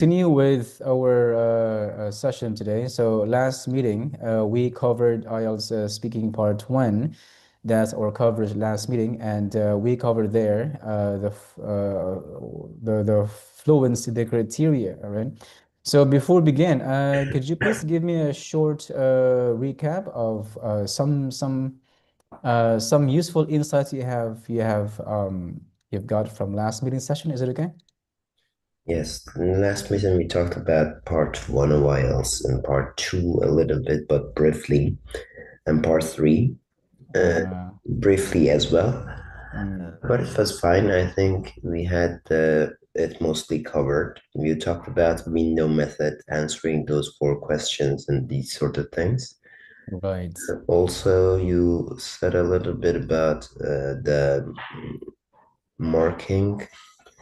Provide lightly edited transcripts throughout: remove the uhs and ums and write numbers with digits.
Continue with our session today. So last meeting, we covered IELTS speaking part 1. That's our coverage last meeting, and we covered there the fluency, the criteria. All right. So before we begin, could you please give me a short recap of some useful insights you've got from last meeting session? Is it okay? Yes, in the last meeting we talked about part one of IELTS and part two a little bit, but briefly, and part three Uh, briefly as well. mm. But it was fine. I think we had it mostly covered. You talked about window method, answering those four questions and these sort of things. Right. Also, you said a little bit about the marking.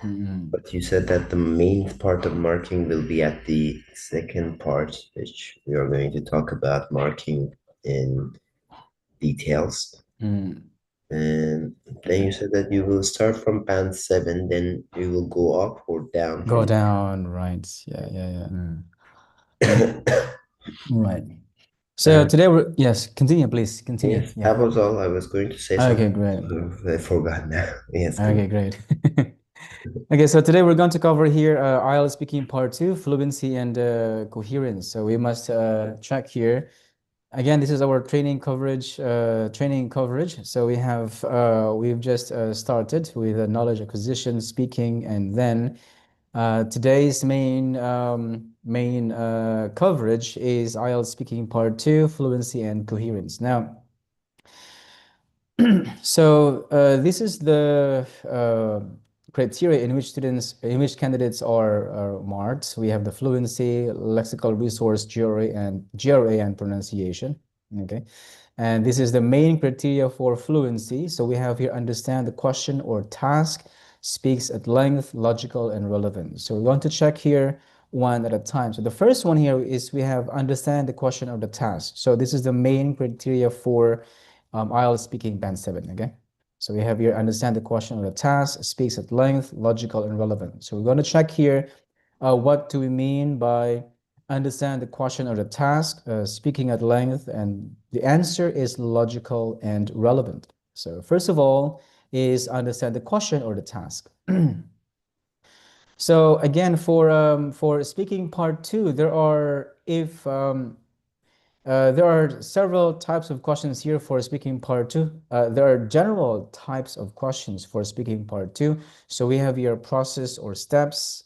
Mm. But you said that the main part of marking will be at the second part, which we are going to talk about marking in details. Mm. And then you said that you will start from band 7, then you will go up or down Go from down, right. Yeah, yeah, yeah. Mm. there. Right. So And today yes, continue, please. Continue. yes, Yeah. that was all I was going to say. Okay, Something great. I forgot now. Yes, Okay, great. Okay, so today we're going to cover here IELTS speaking part 2, fluency and coherence. So we must check here. Again, this is our training coverage. So we've just started with knowledge acquisition, speaking, and then today's main coverage is IELTS speaking part 2, fluency and coherence. Now, so this is the criteria in which candidates are marked. We have the fluency, lexical resource, GRA and pronunciation. Okay, and this is the main criteria for fluency. So we have here understand the question or task, speaks at length, logical and relevant. So we're going to check here one at a time. So the first one here is we have understand the question or the task. So this is the main criteria for IELTS speaking band 7, okay? So we have here understand the question or the task, speaks at length, logical and relevant. So we're going to check here what do we mean by understand the question or the task, speaking at length, and the answer is logical and relevant. So first of all is understand the question or the task. So again, for speaking part 2, there are several types of questions here for speaking part 2. There are general types of questions for speaking part 2. So we have here process or steps.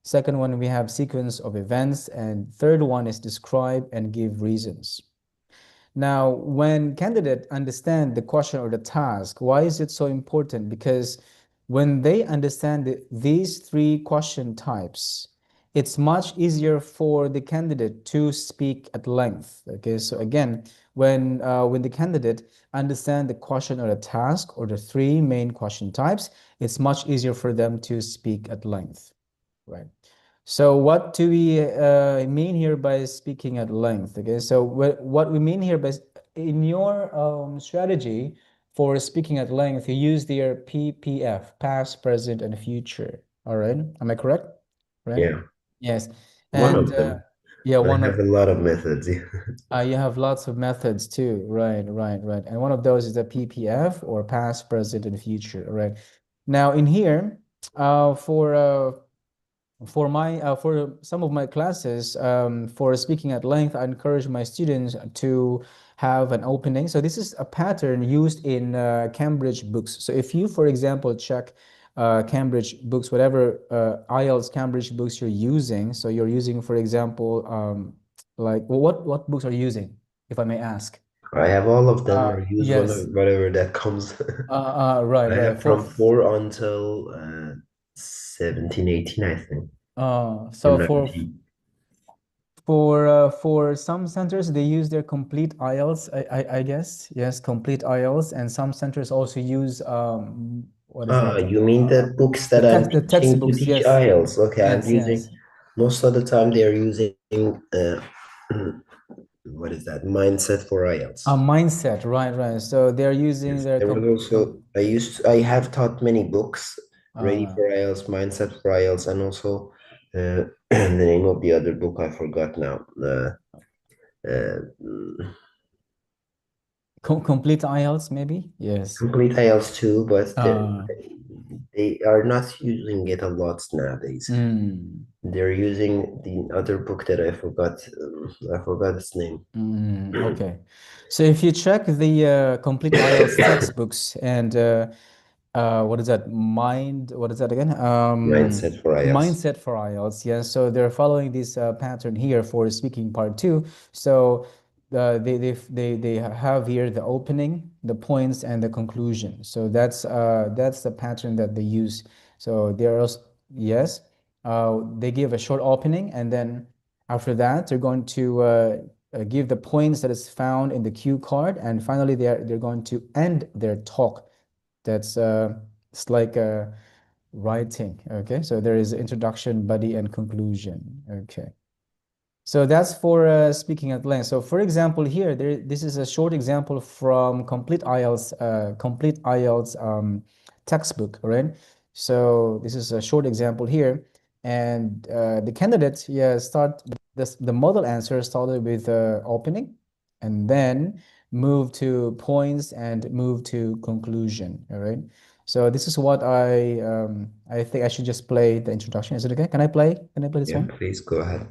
Second one, we have sequence of events. And third one is describe and give reasons. Now, when candidate understand the question or the task, why is it so important? Because when they understand these three question types, it's much easier for the candidate to speak at length. Okay, so again, when the candidate understand the question or the task or the three main question types, it's much easier for them to speak at length, right? So what do we mean here by speaking at length? Okay, so what we mean here by in your strategy for speaking at length, you use their PPF, past, present, and future. All right, am I correct? Right? Yeah, Yes, one and of them. yeah, I one have of a lot of methods. you have lots of methods too. Right, right, right. And one of those is the PPF or past, present, and future. Right. Now in here, uh, for uh, for some of my classes, for speaking at length, I encourage my students to have an opening. So this is a pattern used in Cambridge books. So if you, for example, check Cambridge books, whatever IELTS Cambridge books you're using, so you're using, for example, like what books are you using, if I may ask? I have all of them. I use Yes. whatever that comes. Right, I right. have from 4 until 17, 18, I think, or So 19. for some centers, they use their complete IELTS, I guess. Yes, complete IELTS, and some centers also use what is Ah, that? you mean the books that I'm The teaching to textbooks. teach Yes, IELTS? Okay, I'm yes, using, yes. most of the time they're using, uh, what is that? Mindset for A IELTS. mindset, right, right. So they're using Yes, their there was also, I have taught many books, Ready uh, for IELTS, Mindset for IELTS, and also The name of the other book I forgot now. Uh, Complete IELTS, maybe? Yes. Complete IELTS too, but Uh, they are not using it a lot nowadays. mm, They're using the other book that I forgot. I forgot its name. okay. So if you check the Complete IELTS textbooks and what is that? What is that again? Mindset for IELTS. Mindset for IELTS. Yeah. So they're following this pattern here for speaking part two. So they have here the opening, the points, and the conclusion. So that's the pattern that they use. So there's yes, they give a short opening, and then after that they're going to give the points that is found in the cue card, and finally they're going to end their talk. That's it's like writing. Okay, so there is introduction, body, and conclusion. Okay. So that's for speaking at length. So for example, here, this is a short example from Complete IELTS textbook, right? So this is a short example here. And the candidate, yeah, the model answer started with opening and then move to points and move to conclusion, all right? So this is what I think I should just play the introduction. Is it okay? Can I play? Can I play this Yeah, one? please go ahead.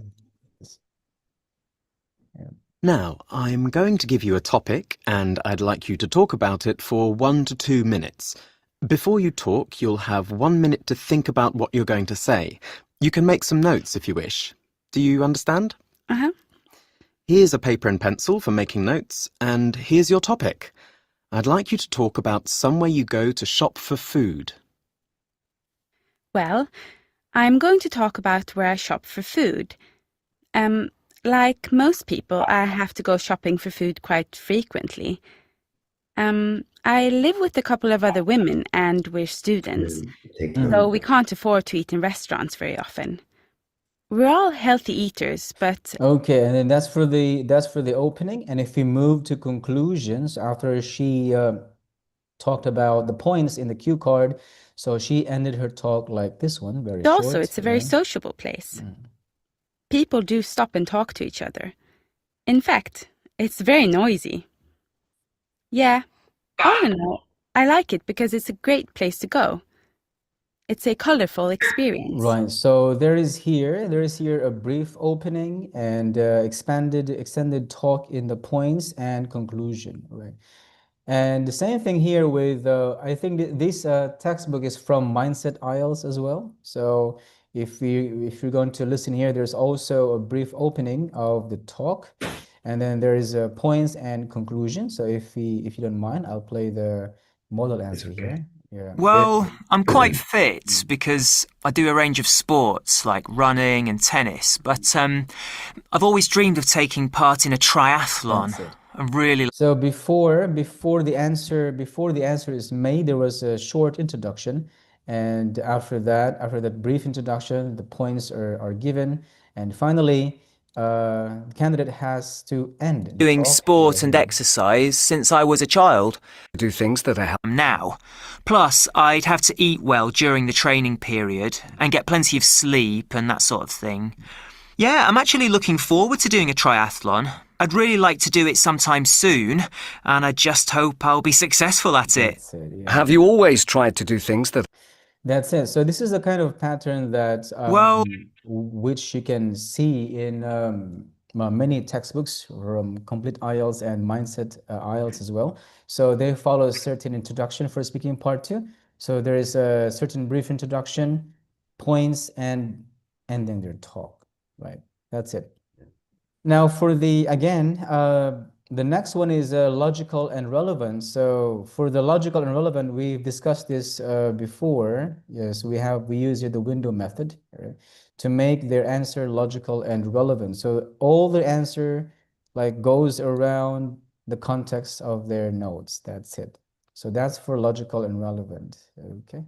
Now, I'm going to give you a topic, and I'd like you to talk about it for 1 to 2 minutes. Before you talk, you'll have 1 minute to think about what you're going to say. You can make some notes if you wish. Do you understand? Uh-huh. Here's a paper and pencil for making notes, and here's your topic. I'd like you to talk about somewhere you go to shop for food. Well, I'm going to talk about where I shop for food. Like most people, I have to go shopping for food quite frequently. I live with a couple of other women and we're students, Take time. so we can't afford to eat in restaurants very often. We're all healthy eaters, but Okay, and then that's for the opening. And if we move to conclusions after she talked about the points in the cue card, so she ended her talk like this one, very also short. it's a very Yeah. sociable place. People do stop and talk to each other. In fact, it's very noisy. Yeah, all in all, I like it because it's a great place to go. It's a colorful experience. Right. So there is here a brief opening and extended talk in the points and conclusion, right? And the same thing here with I think this textbook is from Mindset IELTS as well. So if you're going to listen here, there's also a brief opening of the talk, and then there is points and conclusion. So if you don't mind, I'll play the model answer okay. here. Yeah. Well, I'm quite fit because I do a range of sports like running and tennis, but I've always dreamed of taking part in a triathlon. That's it. I really So before the answer is made, there was a short introduction, and after that brief introduction, the points are given, and finally, the candidate has to end the doing talk. sport and exercise since I was a child. Do things that are Now. Plus, I'd have to eat well during the training period and get plenty of sleep and that sort of thing. Yeah, I'm actually looking forward to doing a triathlon. I'd really like to do it sometime soon, and I just hope I'll be successful at it. That's it, yeah. Have you always tried to do things that That's it. So this is the kind of pattern that Well, which you can see in many textbooks from Complete IELTS and Mindset IELTS as well. So they follow a certain introduction for speaking part two. So there is a certain brief introduction, points, and ending their talk, right? That's it. Now for the next one is logical and relevant. So for the logical and relevant, we've discussed this before. Yes, we use here the window method, right, to make their answer logical and relevant. So all the answer like goes around the context of their notes. That's it. So that's for logical and relevant. Okay,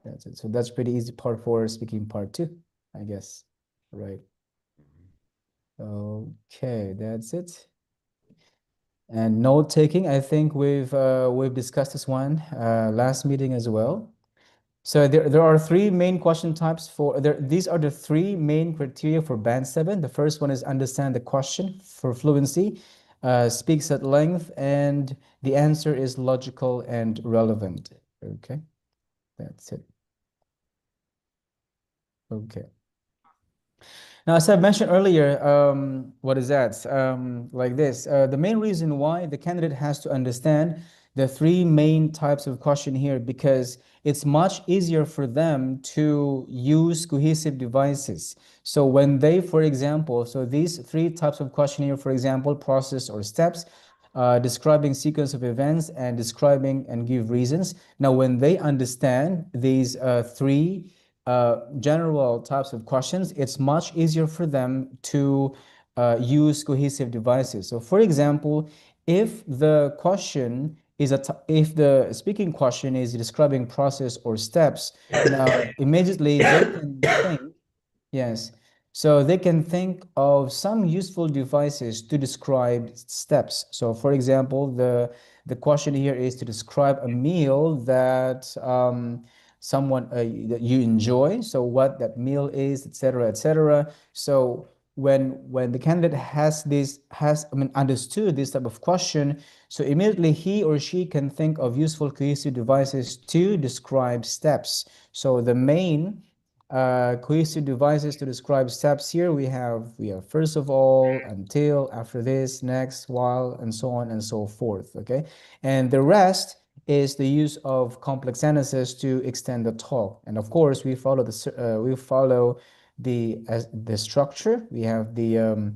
that's it. So that's pretty easy part for speaking part two, I guess. Right. Okay, that's it. And note taking, I think we've discussed this one last meeting as well. So there are three main question types for there. These are the three main criteria for Band 7. The first one is understand the question for fluency, speaks at length, and the answer is logical and relevant. Okay, that's it. Okay. Now, as I mentioned earlier, what is that? Like this, the main reason why the candidate has to understand the three main types of question here, because it's much easier for them to use cohesive devices. So when they, for example, so these three types of question here, for example, process or steps, describing sequence of events and describing and give reasons. Now, when they understand these three general types of questions, it's much easier for them to use cohesive devices. So for example, if the question is if the speaking question is describing process or steps, now immediately they can think, yes, so they can think of some useful devices to describe steps. So for example, the question here is to describe a meal that someone that you enjoy, so what that meal is, etc., etc. So when the candidate has understood this type of question, so immediately he or she can think of useful cohesive devices to describe steps. So the main cohesive devices to describe steps here we have first of all, until, after this, next, while, and so on and so forth. Okay, and the rest is the use of complex sentences to extend the talk. And of course, we follow the structure. We have the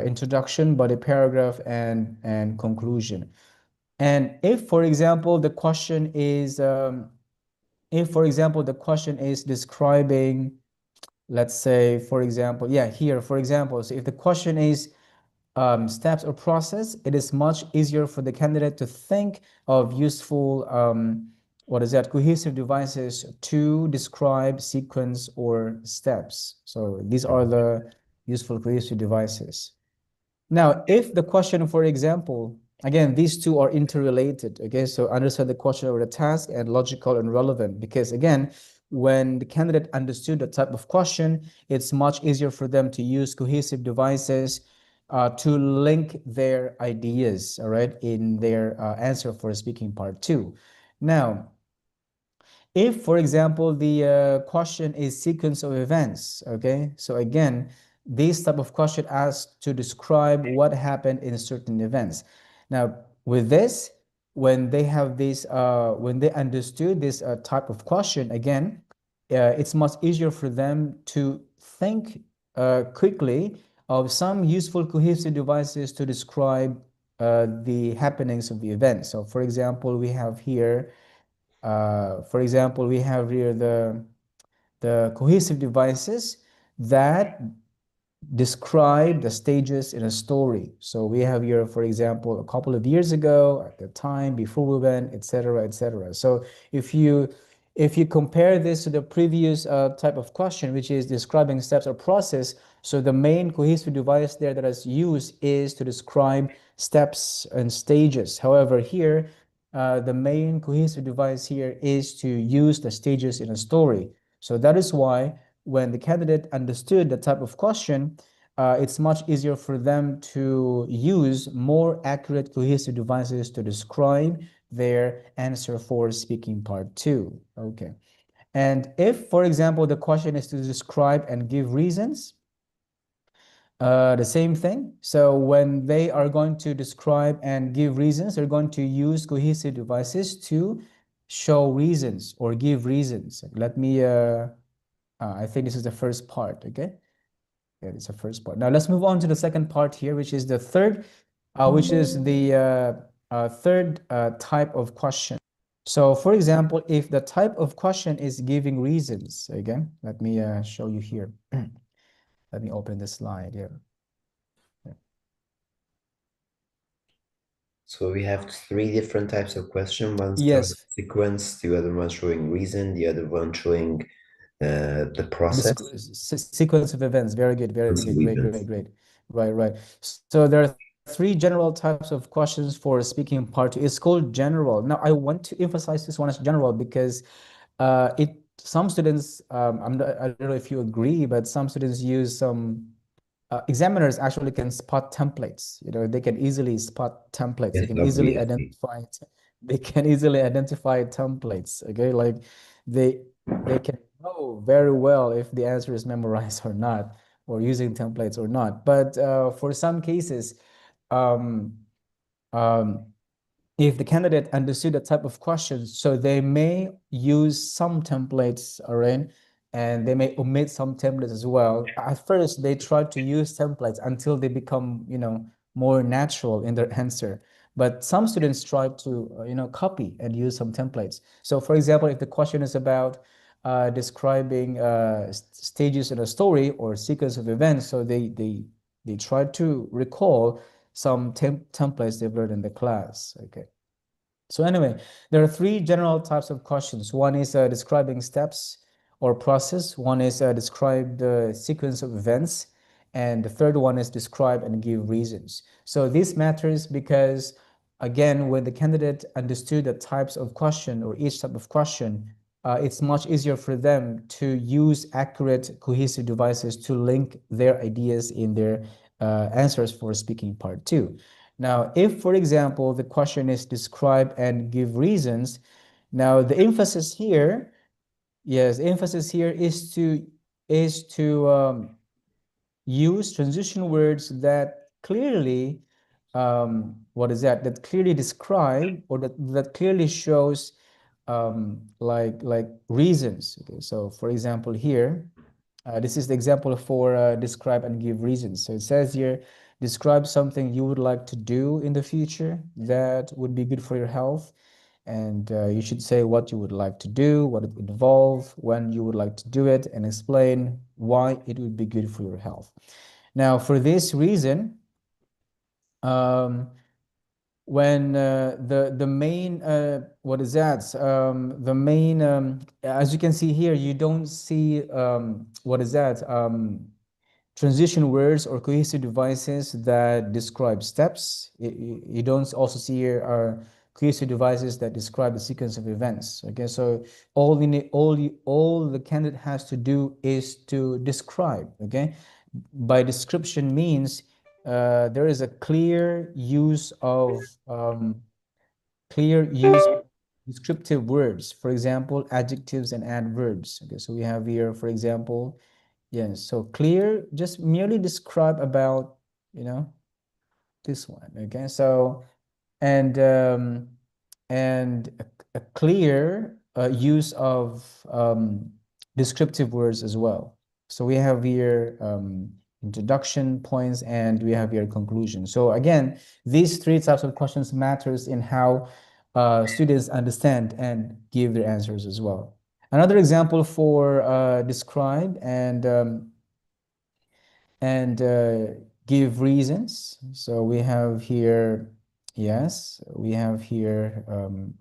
introduction, body paragraph, and conclusion. And if, for example, the question is describing, let's say, for example, here, for example, so if the question is steps or process, it is much easier for the candidate to think of useful cohesive devices to describe sequence or steps. So these are the useful cohesive devices. Now, if the question, for example, again, these two are interrelated, okay? So understand the question or the task and logical and relevant, because again, when the candidate understood the type of question, it's much easier for them to use cohesive devices to link their ideas, all right, in their answer for speaking part 2. Now, if, for example, the question is sequence of events, okay, so again, this type of question asks to describe what happened in certain events. Now, with this, when they have this, when they understood this type of question, again, it's much easier for them to think quickly of some useful cohesive devices to describe the happenings of the event. So, for example, we have here, the cohesive devices that describe the stages in a story. So we have here, for example, a couple of years ago, at the time, before we went, etc., etc. So if you compare this to the previous type of question, which is describing steps or process, so the main cohesive device there that is used is to describe steps and stages. However, here, the main cohesive device here is to use the stages in a story. So that is why when the candidate understood the type of question, it's much easier for them to use more accurate cohesive devices to describe their answer for speaking part 2. Okay. And if, for example, the question is to describe and give reasons, the same thing. So when they are going to describe and give reasons, they're going to use cohesive devices to show reasons or give reasons. Let me, I think this is the first part, okay? Yeah, it's the first part. Now let's move on to the second part here, which is the third, which is the third type of question. So for example, if the type of question is giving reasons, again, let me show you here. Let me open the slide here. So we have 3 different types of question. One showing Yes, sequence, the other one showing reason, the other one showing the process. sequence of events. Very good, very good, great. Right. So there are 3 general types of questions for speaking part 2. It's called general. Now, I want to emphasize this one as general because some students, I don't know if you agree, but some students use some examiners actually can spot templates. They can easily spot templates. Yes, They can easily obviously. identify. They can easily identify templates. Okay, like they can know very well if the answer is memorized or not, or using templates or not. But for some cases, um, um, if the candidate understood the type of questions, so they may use some templates, all right, and they may omit some templates as well. At first, they try to use templates until they become, more natural in their answer. But some students try to, copy and use some templates. So, for example, if the question is about describing stages in a story or sequence of events, so they try to recall some templates they've learned in the class. Okay. So anyway, there are three general types of questions. One is describing steps or process. One is describe the sequence of events. And the third one is describe and give reasons. So this matters because, again, when the candidate understood the types of question or each type of question, it's much easier for them to use accurate, cohesive devices to link their ideas in their answers for speaking part 2. Now, if, for example, the question is describe and give reasons, now the emphasis here, yes, the emphasis here is to use transition words that clearly, that clearly describe or that clearly shows like reasons. Okay, so for example here, this is the example for describe and give reasons. So it says here, describe something you would like to do in the future that would be good for your health. And you should say what you would like to do, what it would involve, when you would like to do it, and explain why it would be good for your health. Now, for this reason, when the main the main as you can see here, you don't see transition words or cohesive devices that describe steps. You don't also see here cohesive devices that describe the sequence of events. Okay, so all the candidate has to do is to describe. Okay, by description means there is a clear use of descriptive words, for example, adjectives and adverbs. Okay, so we have here, for example, yes, so clear, just merely describe about, this one. Okay, so and a clear use of descriptive words as well. So we have here introduction points and we have here conclusion. So again, these three types of questions matters in how students understand and give their answers as well. Another example for describe and give reasons. So we have here, yes, we have here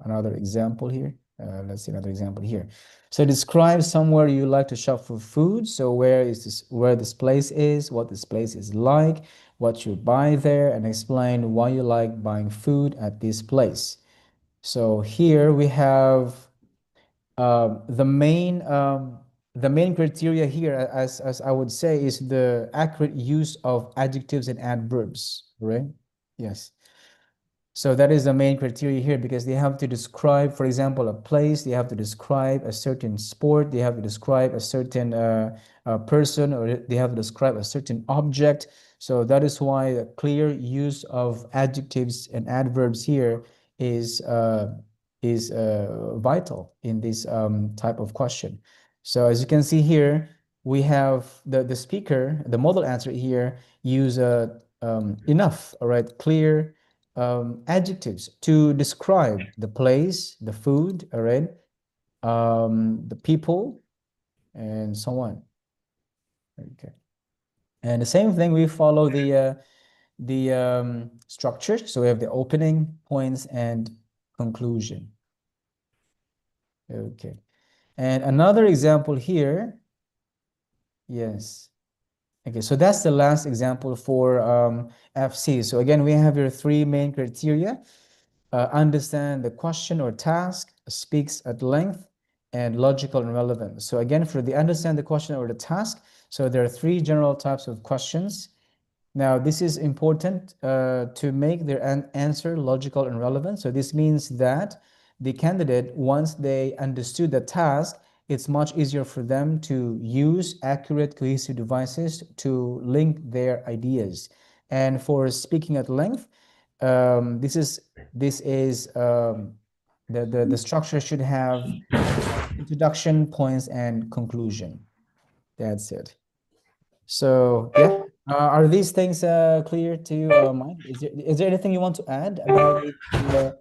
another example here. Let's see another example here. So describe somewhere you like to shop for food. So where this place is, what this place is like, what you buy there, and explain why you like buying food at this place. So here we have the main criteria here, as I would say, is the accurate use of adjectives and adverbs, right? Yes. So that is the main criteria here because they have to describe, for example, a place, they have to describe a certain sport, they have to describe a certain person, or they have to describe a certain object. So that is why a clear use of adjectives and adverbs here is vital in this type of question. So as you can see here, we have the speaker, the model answer here, use enough, all right, clear adjectives to describe the place, the food, all right, the people, and so on. Okay. And the same thing, we follow the structure. So we have the opening, points, and conclusion. Okay. And another example here. Yes. Okay, so that's the last example for FC. So again, we have your three main criteria. Understand the question or task, speaks at length, and logical and relevant. So again, for the understand the question or the task, so there are three general types of questions. Now, this is important to make their answer logical and relevant. So this means that the candidate, once they understood the task, it's much easier for them to use accurate, cohesive devices to link their ideas. And for speaking at length, this is the structure should have introduction, points, and conclusion. That's it. So yeah, are these things clear to you, Mike? Is there anything you want to add about it?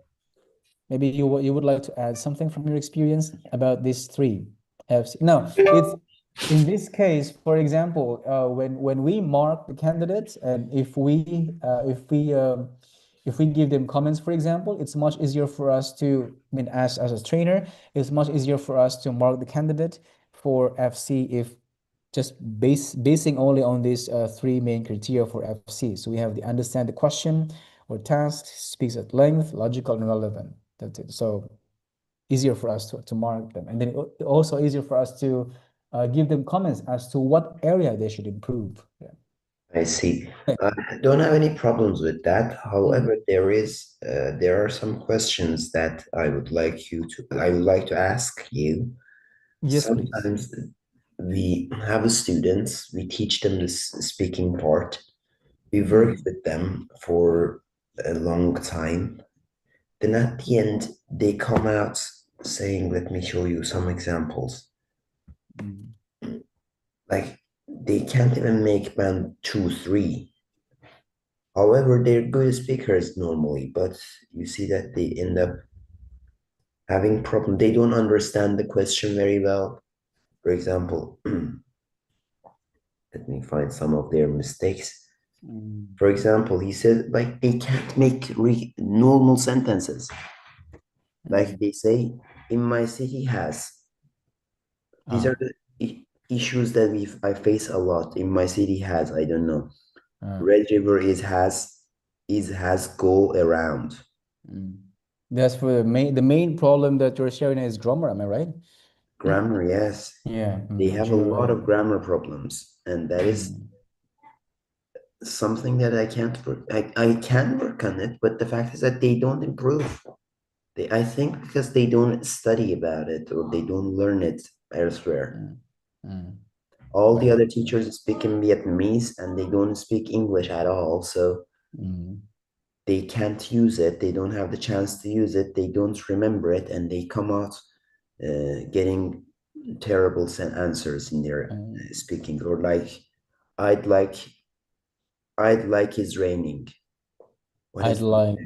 Maybe you would like to add something from your experience about these three Fs. No, it's in this case, for example, when we mark the candidates, and if we give them comments, for example, it's much easier for us to, I mean, as a trainer, it's much easier for us to mark the candidate for FC if just basing only on these three main criteria for FC. So we have the understand the question or task, speaks at length, logical and relevant. That's it. So easier for us to mark them. And then also easier for us to give them comments as to what area they should improve. Yeah. I see. I don't have any problems with that. However, there are some questions that I would like to ask you. Yes, please. Sometimes we have students, we teach them this speaking part. We work with them for a long time. Then at the end, they come out saying, let me show you some examples. Like they can't even make band 2, 3. However, they're good speakers normally, but you see that they end up having problem. They don't understand the question very well. For example, let me find some of their mistakes. For example, he said like they can't make normal sentences. Like they say, in my city has. These are the issues that I face a lot. In my city has, I don't know. Red River is has go around. That's for the main problem that you're sharing is grammar, am I right? Grammar, yes. Yeah. They have a lot of grammar problems, and that is something that I can't work. I can work on it, but the fact is that they don't improve. I think because they don't study about it or they don't learn it elsewhere. All the other teachers speak in Vietnamese and they don't speak English at all, so they can't use it. They don't have the chance to use it. They don't remember it, and they come out getting terrible answers in their speaking, or like, I'd like it's raining. I'd like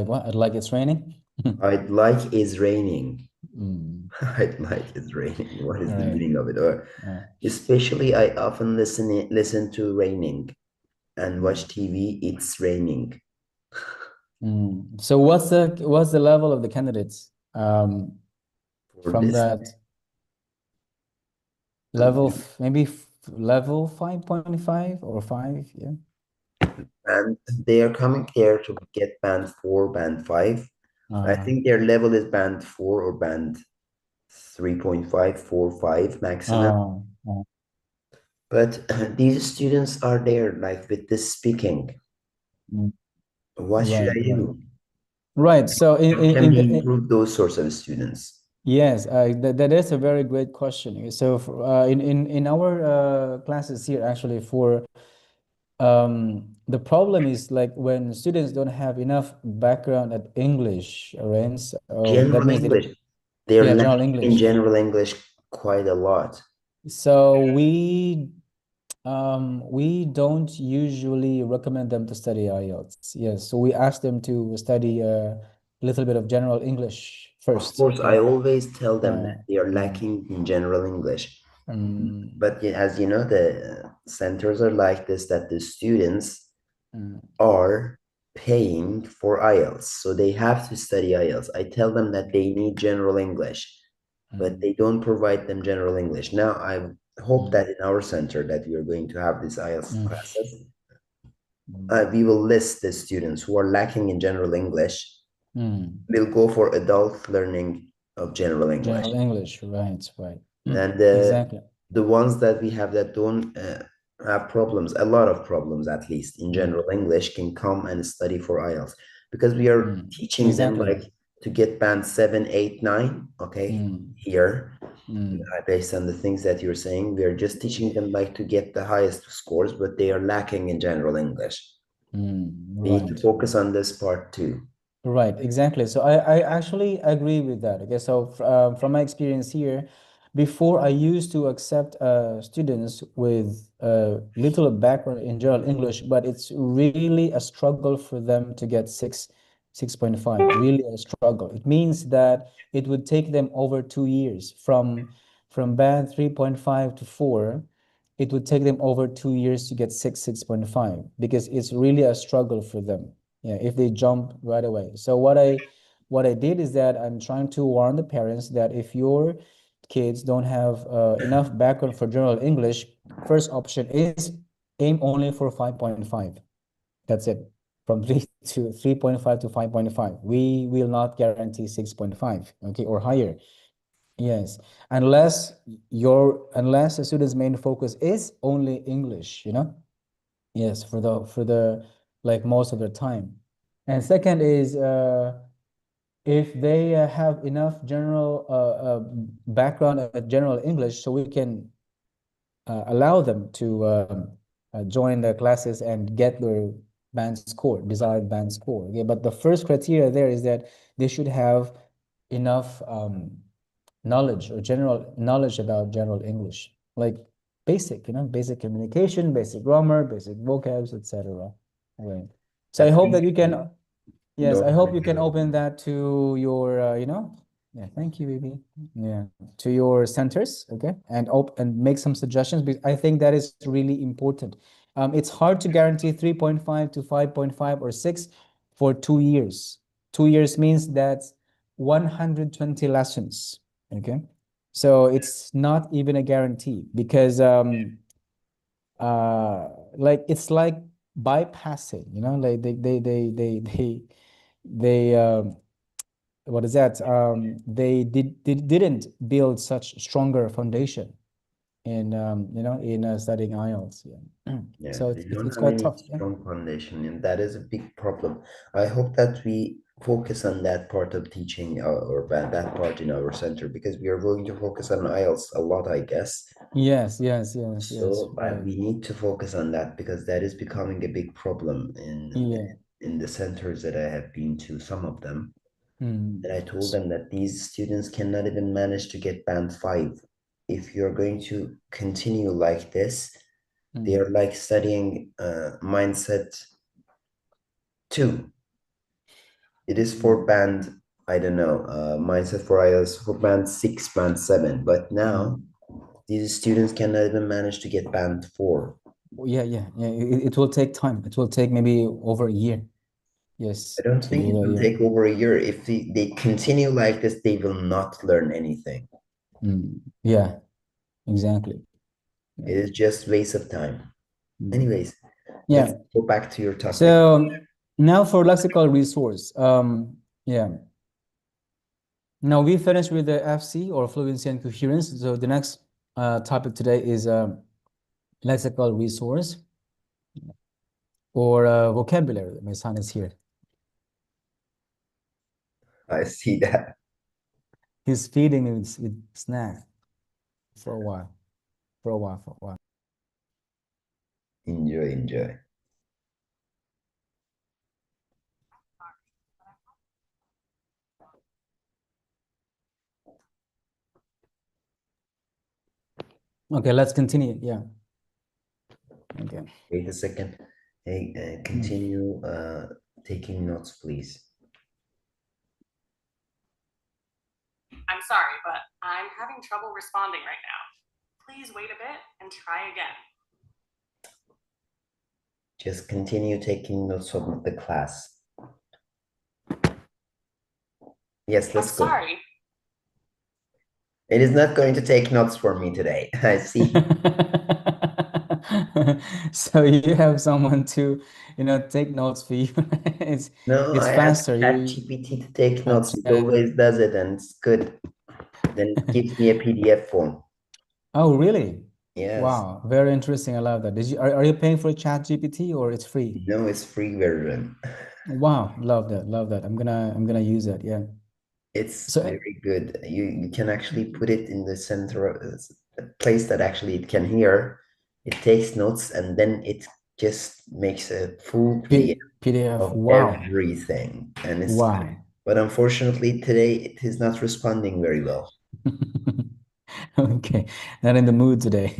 what? I'd like it's raining. I'd like is raining. I'd like it's raining. What is the meaning of it? Or especially, I often listen to raining and watch TV. It's raining. So what's the level of the candidates from that level? Maybe level 5.5 or 5, yeah. And they are coming here to get band 4, band 5. I think their level is band 4 or band 3.5, 4, 5 maximum. But these students are there, like with this speaking. What should I do? Right. So can we improve those sorts of students? Yes, that is a very great question. So in our classes here, actually, for the problem is like when students don't have enough background at English, right? So that means they're lacking in general English quite a lot. So we don't usually recommend them to study IELTS. Yes, so we ask them to study a little bit of general English first. Of course, I always tell them that they are lacking in general English. But as you know, the centers are like this, that the students are paying for IELTS, so they have to study IELTS. I tell them that they need general English, but they don't provide them general English. Now, I hope that in our center that we are going to have these IELTS classes, we will list the students who are lacking in general English. We'll go for adult learning of general English. General English, right, right. And Exactly. the ones that we have that don't have problems, a lot of problems at least in general English, can come and study for IELTS, because we are teaching them Exactly. like to get band 7, 8, 9, okay, here. Based on the things that you're saying, we are just teaching them like to get the highest scores, but they are lacking in general English. We need to focus on this part too. Right, exactly. So I actually agree with that. Okay, so from my experience here, before I used to accept students with little background in general English, but it's really a struggle for them to get 6.5, really a struggle. It means that it would take them over 2 years from band 3.5 to 4. It would take them over 2 years to get 6.5, because it's really a struggle for them. Yeah, if they jump right away. So what I did is that I'm trying to warn the parents that if your kids don't have enough background for general English, first option is aim only for 5.5. That's it. From 3.5 to 5.5. We will not guarantee 6.5, okay, or higher. Yes, unless the student's main focus is only English, Yes, for the like most of the time. And second is if they have enough general background at general English, so we can allow them to join the classes and get their band score, desired band score. Okay, but the first criteria there is that they should have enough knowledge or general knowledge about general English, like basic, basic communication, basic grammar, basic vocabs, etc. Right. So I hope that you can, yes, I hope you can open that to your, yeah, thank you, baby. Yeah, to your centers, okay, and make some suggestions, because I think that is really important. It's hard to guarantee 3.5 to 5.5 or 6 for 2 years. 2 years means that's 120 lessons, okay? So it's not even a guarantee, because like it's like bypassing, like they what is that? They didn't build such stronger foundation in studying IELTS. Yeah. Yeah, So they don't it's have quite any tough. Yeah. strong foundation, and that is a big problem. I hope that we focus on that part of teaching or that part in our center, because we are going to focus on IELTS a lot, I guess. Yes. So Right. we need to focus on that, because that is becoming a big problem Yeah. in the centers that I have been to, some of them. Mm. And I told them that these students cannot even manage to get band 5. If you're going to continue like this, they are like studying mindset 2. It is for band, I don't know, mindset for IELTS for band 6, band 7. But now these students cannot even manage to get band 4. Yeah. It will take time. It will take maybe over a year. Yes. I don't To think do it that. will Yeah. take over a year. If they continue like this, they will not learn anything. Yeah. Exactly. Yeah. It is just waste of time. Anyways, Yeah. let's go back to your topic. So now for lexical resource. Yeah. Now we finished with the FC, or fluency and coherence. So the next topic today is lexical resource, or vocabulary. My son is here. I see that. He's feeding me with snack for a while. For a while. Enjoy. Okay, let's continue. Yeah. Okay. Wait a second. Hey, continue taking notes, please. I'm sorry, but I'm having trouble responding right now. Please wait a bit and try again. Just continue taking notes of the class. Yes, let's go. I'm sorry. It is not going to take notes for me today. I see. So you have someone to, take notes for you. It's No, it's I ask faster. ChatGPT to take notes. It Chat. always does it, and it's good. Then it gives me a PDF form. Oh, really? Yes. Wow, very interesting. I love that. Are you paying for ChatGPT or it's free? No, it's free version. Wow, love that, love that. I'm gonna use that. Yeah. It's So very good. You can actually put it in the center of a place that actually it can hear. It takes notes and then it just makes a full PDF PDF. of Wow, everything. And it's good. wow. But unfortunately today it is not responding very well. Okay, not in the mood today.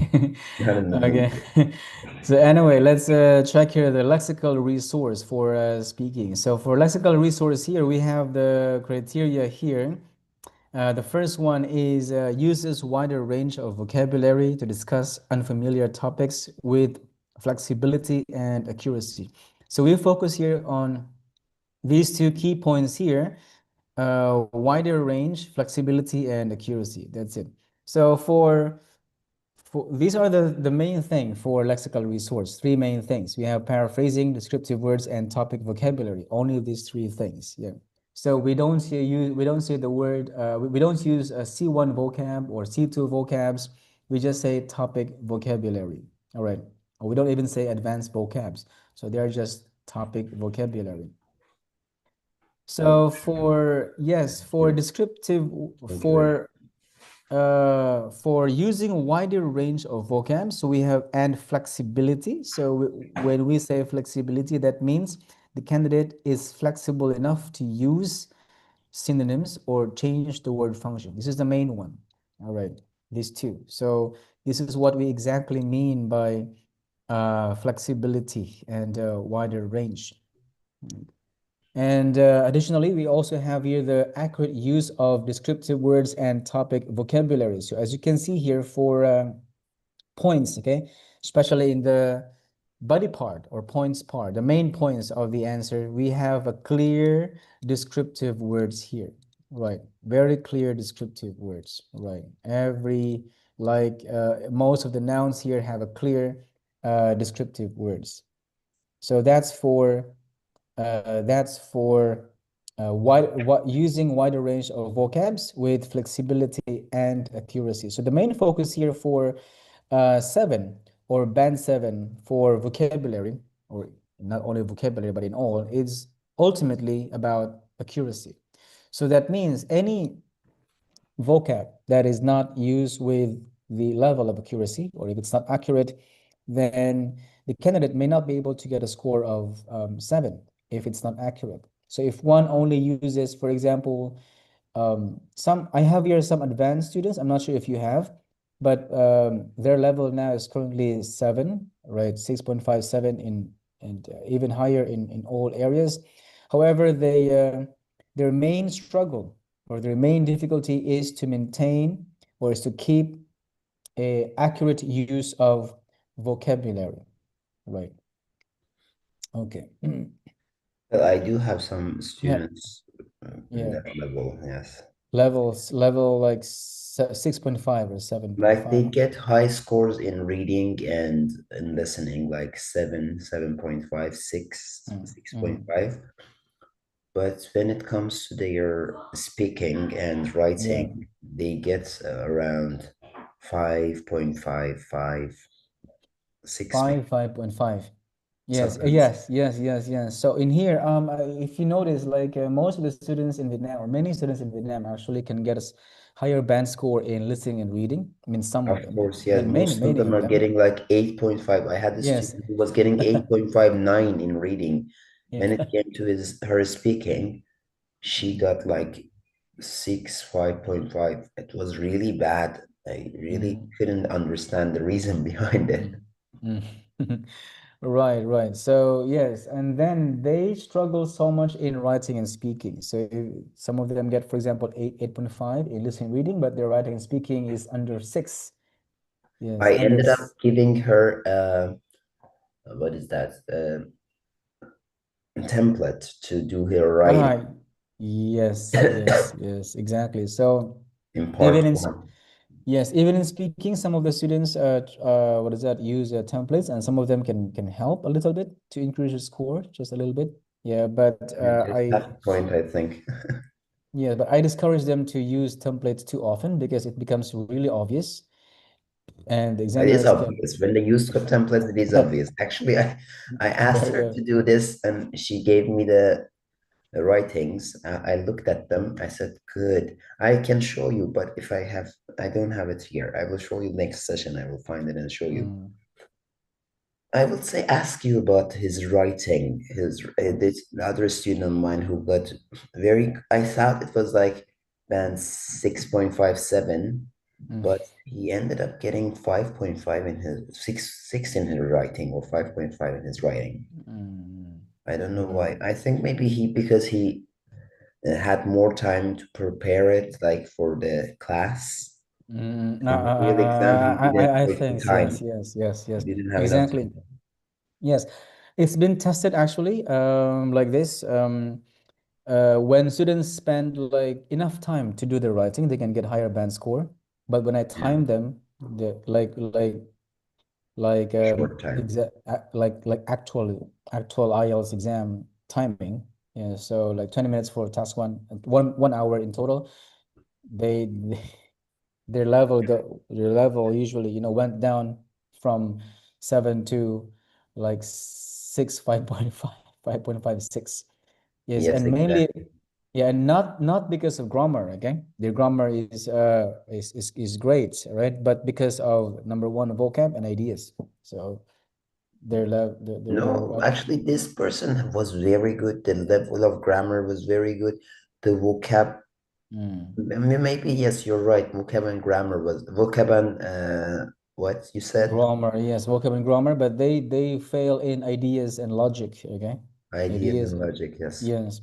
Not in the Okay. mood. So anyway, let's check here the lexical resource for speaking. So for lexical resource here, we have the criteria here. The first one is uses wider range of vocabulary to discuss unfamiliar topics with flexibility and accuracy. So we focus here on these two key points here, wider range, flexibility, and accuracy. That's it. So these are the main thing for lexical resource, three main things. We have paraphrasing, descriptive words, and topic vocabulary. Only these three things. Yeah. So we don't say the word, we don't use a C1 vocab or C2 vocabs. We just say topic vocabulary. All right. Or we don't even say advanced vocabs. So they're just topic vocabulary. So for descriptive, for using a wider range of vocabs, so we have and flexibility. So when we say flexibility, that means the candidate is flexible enough to use synonyms or change the word function. This is the main one. All right, these two. So this is what we exactly mean by flexibility and wider range. And additionally, we also have here the accurate use of descriptive words and topic vocabulary. So as you can see here for points, okay, especially in the body part or points part, the main points of the answer, we have a clear descriptive words here, right? Very clear descriptive words, right? Most of the nouns here have a clear descriptive words. So that's for using wider range of vocabs with flexibility and accuracy. So the main focus here for 7 or band 7 for vocabulary, or not only vocabulary but in all, is ultimately about accuracy. So that means any vocab that is not used with the level of accuracy, or if it's not accurate, then the candidate may not be able to get a score of 7 if it's not accurate. So if one only uses, for example, I have here some advanced students. I'm not sure if you have, but their level now is currently 7, right? 6.57 and even higher in all areas. However, their main struggle or their main difficulty is to maintain or is to keep a accurate use of vocabulary, right? Okay. Well, I do have some Yeah, students in yeah. that level, yes. Level like 6.5 or Like they 7.5. get high scores in reading and in listening, like 7, 7.5, 6, Mm, 6.5. But when it comes to their speaking and yeah. writing, they get around 5.5, 5, 6, 5.5. Yes, sometimes. yes. So in here, if you notice, like most of the students in Vietnam, or many students in Vietnam, actually can get a higher band score in listening and reading. I mean, some of Of them, course, yes. Most of many them of are them. getting like 8.5. I had a Yes. student who was getting 8.59 in reading. Yeah. When it came to her speaking, she got like 6, 5.5. It was really bad. I really Mm, couldn't understand the reason behind it. mm, mm. Right. So yes, and then they struggle so much in writing and speaking. So some of them get, for example, 8.5 in listening and reading, but their writing and speaking is under 6. Yes, I under ended up giving her what is that? Template to do her writing yes, exactly. So in even part in one. Yes, even in speaking, some of the students what is that, use templates, and some of them can help a little bit to increase your score just a little bit. Yeah, but Just that point, I think. yeah, but I discourage them to use templates too often because it becomes really obvious, and the It is examiners can. obvious. When they use templates, it is obvious. Actually, I asked Yeah, her yeah. to do this and she gave me the writings. I looked at them. I said, good. I can show you, but if I don't have it here. I will show you next session. I will find it and show you. Mm. I would say ask you about his writing. This other student of mine who got I thought it was like band 6.57, but he ended up getting 5.5 in his six in his writing, or 5.5 in his writing. I don't know why. I think maybe because he had more time to prepare it, like for the class. And the real exam, he didn't I take the think time. yes, He didn't have enough exactly. time. Yes, it's been tested actually, like this. When students spend like enough time to do the writing, they can get higher band score. But when I time them, the like Short time. like actual IELTS exam timing. Yeah, so like 20 minutes for task one hour in total. They their level usually, went down from 7 to like 6, 5.5, 5.56. Yes, Yes, and mainly, exactly. yeah, and not because of grammar, okay? Their grammar is great, right? But because of number one, vocab and ideas. So their No, actually, this person was very good. The level of grammar was very good. The vocab, maybe, yes, you're right. Vocab and grammar was vocab and what you said? grammar, yes, vocab and grammar, but they fail in ideas and logic, okay? Ideas Ideas, and logic, yes. yes.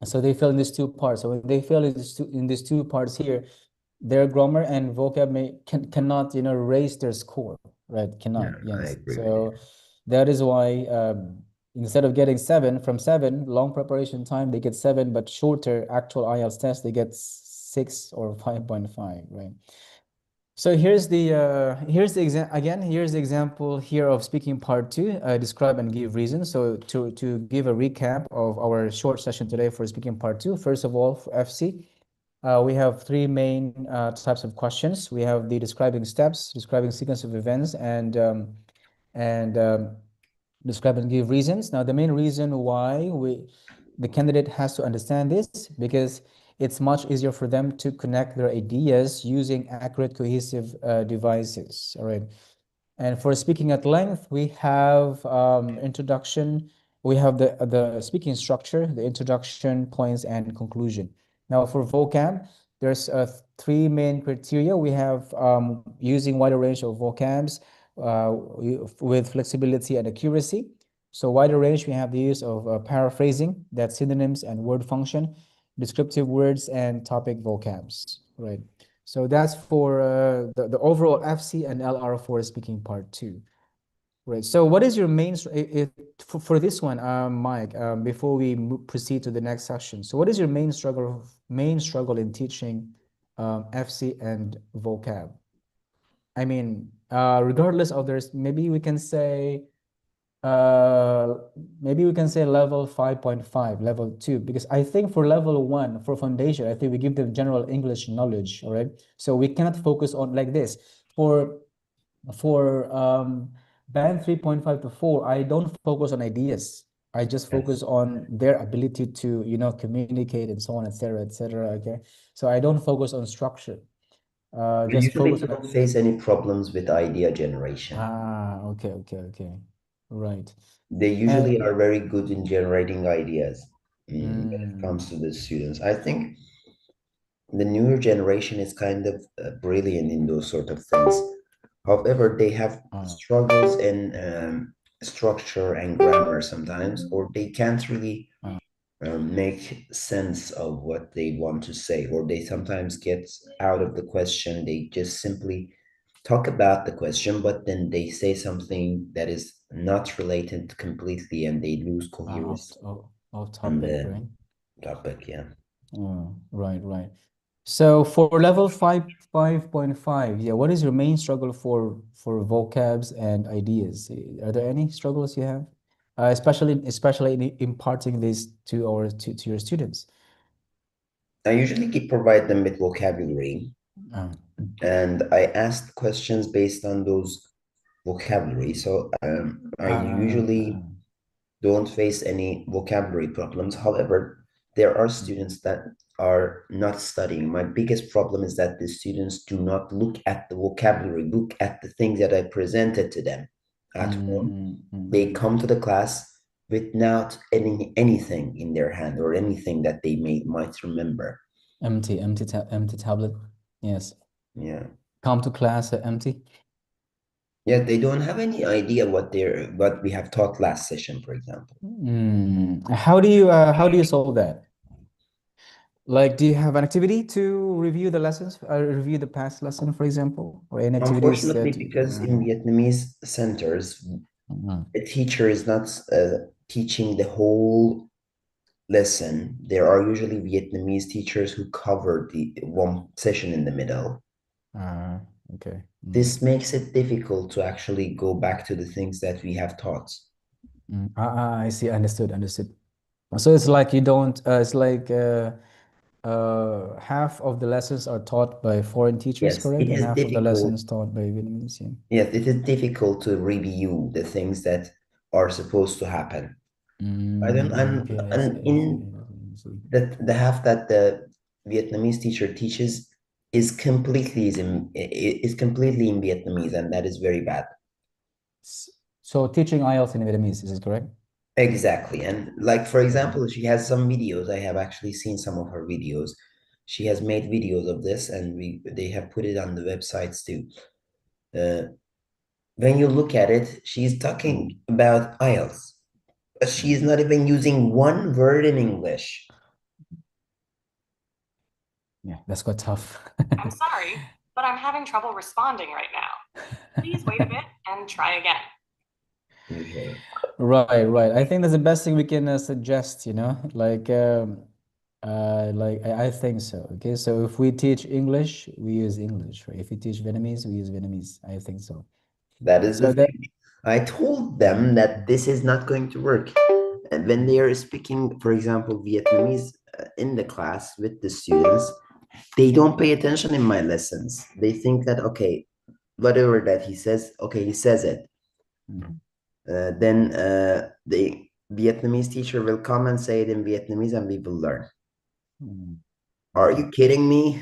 So they fail in these two parts. So when they fail in these two parts here, their grammar and vocab cannot, raise their score, right? Yeah, Cannot, I yes. agree with you. So that is why instead of getting 7 from 7, long preparation time, they get 7, but shorter actual IELTS test, they get 6 or 5.5, right? So here's the example here of speaking part 2, describe and give reasons. So to give a recap of our short session today for speaking part 2, first of all, for FC, we have 3 main types of questions. We have the describing steps, describing sequence of events, and describe and give reasons. Now, the main reason why the candidate has to understand this, because it's much easier for them to connect their ideas using accurate, cohesive devices. All right. And for speaking at length, we have introduction. We have the speaking structure, the introduction, points, and conclusion. Now, for vocab, there's 3 main criteria. We have using wider range of vocabs with flexibility and accuracy. So wider range, we have the use of paraphrasing, that's synonyms and word function, descriptive words, and topic vocabs, right? So that's for the overall FC and LR for speaking part 2. Right. So what is your main, for this one, Mike, before we proceed to the next section? So what is your main struggle in teaching FC and vocab? I mean, regardless of there's, maybe we can say level 5.5, level 2, because I think for level 1, for foundation, I think we give them general English knowledge, all right? So we cannot focus on like this. For band 3.5 to 4, I don't focus on ideas. I just focus on their ability to, communicate and so on, etc., okay? So I don't focus on structure. They Just usually focus on. don't face any problems with idea generation. Okay. Right. They And usually are very good in generating ideas when it comes to the students. I think the newer generation is kind of brilliant in those sort of things. However, they have struggles in structure and grammar sometimes, or they can't really make sense of what they want to say, or they sometimes get out of the question. They just simply talk about the question, but then they say something that is not related completely, and they lose coherence off on topic, the right? topic. Yeah. Right. So for level 5.5, yeah, what is your main struggle for vocabs and ideas? Are there any struggles you have? Especially in imparting this to your students? I usually provide them with vocabulary, and I ask questions based on those vocabulary. So I usually don't face any vocabulary problems. However, there are students that are not studying. My biggest problem is that the students do not look at the vocabulary, look at the things that I presented to them at home. They come to the class without anything in their hand or anything that they might remember. Empty tablet. Yes. Yeah. Come to class empty. Yeah, they don't have any idea what we have taught last session, for example. How do you solve that? Like, do you have an activity to review the lessons, review the past lesson, for example, or any activities Unfortunately, that because in Vietnamese centers, the teacher is not teaching the whole lesson. There are usually Vietnamese teachers who cover the one session in the middle. Okay. This makes it difficult to actually go back to the things that we have taught. I see. Understood. So it's like you don't. It's like half of the lessons are taught by foreign teachers, Yes, correct? it And is half of the difficult. lessons taught by Vietnamese. Yeah. Yes, it is difficult to review the things that are supposed to happen. I don't. Okay, I And see. in the half that the Vietnamese teacher teaches is completely in Vietnamese, and that is very bad. So teaching IELTS in Vietnamese, is it correct? Exactly. And like, for example, she has some videos. I have actually seen some of her videos. She has made videos of this, and they have put it on the websites too. When you look at it, she's talking about IELTS. She's not even using one word in English. Yeah, that's quite tough. I'm sorry, but I'm having trouble responding right now. Please wait a bit and try again. Okay. Right. I think that's the best thing we can suggest, like I think so. Okay, so if we teach English, we use English, right? If we teach Vietnamese, we use Vietnamese. I think so. That is So the that thing. I told them that this is not going to work. And when they are speaking, for example, Vietnamese in the class with the students, they don't pay attention in my lessons. They think that, okay, whatever that he says, okay, he says it. Then the Vietnamese teacher will come and say it in Vietnamese and we will learn. Are you kidding me?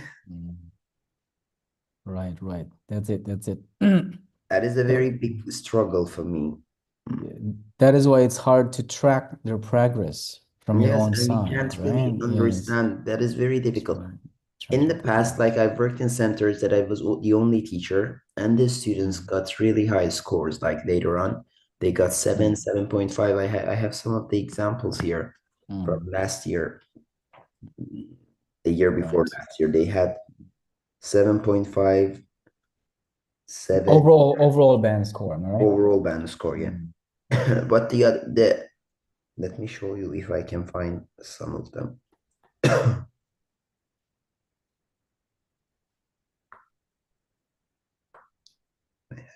Right. That's it. That is a very big struggle for me. That is why it's hard to track their progress from your own and side, we can't right? really understand. That is very difficult. In the past, like I've worked in centers that I was the only teacher, and the students got really high scores. Like later on, they got 7.5. I have some of the examples here from last year. The year before last year, they had 7.5, 7 overall band score, am I right? overall band score, yeah. But let me show you if I can find some of them. I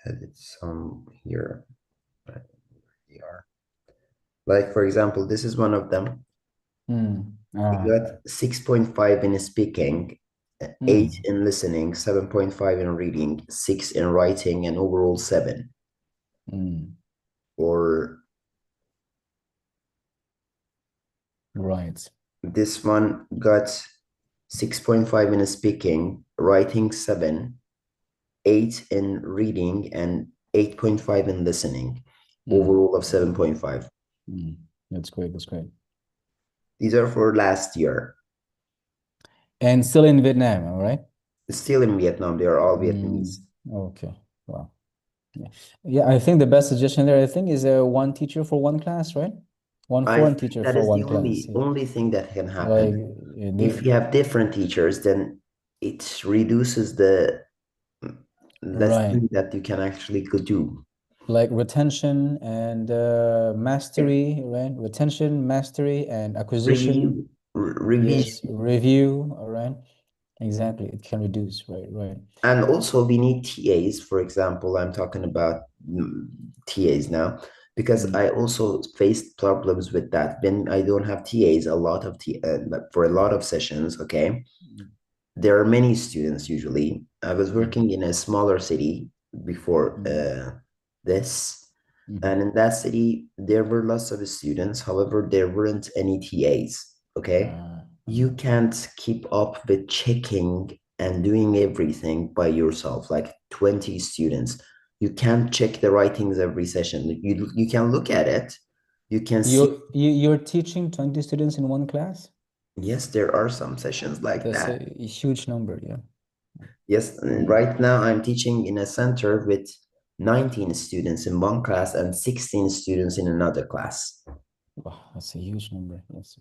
had it some here. But they are. Like, for example, this is one of them. He got 6.5 in speaking, 8 in listening, 7.5 in reading, 6 in writing, and overall 7. Or right. This one got 6.5 in speaking, writing 7, 8 in reading, and 8.5 in listening. Overall of 7.5. That's great. These are for last year. And still in Vietnam, all right? Still in Vietnam, they are all Vietnamese. Okay. Wow. Yeah, I think the best suggestion there, I think, is one teacher for one class, right? One foreign teacher that for is one the class. only thing that can happen. Like, If you have different teachers, then it reduces the lesson that you can actually do. Like retention and mastery, right? Retention, mastery, and acquisition. Revision. Yes, review, all right. exactly. It can reduce, right. And also we need TAs. For example, I'm talking about TAs now, because I also faced problems with that. When I don't have TAs, for a lot of sessions, okay, there are many students usually. I was working in a smaller city before this, and in that city, there were lots of students. However, there weren't any TAs, okay? You can't keep up with checking and doing everything by yourself, like 20 students. You can't check the writings every session. You can look at it. You can see. You're teaching 20 students in one class? Yes, there are some sessions like That's that. a huge number, yeah. Yes, and right now I'm teaching in a center with 19 students in one class and 16 students in another class. Wow, that's a huge number. Yes.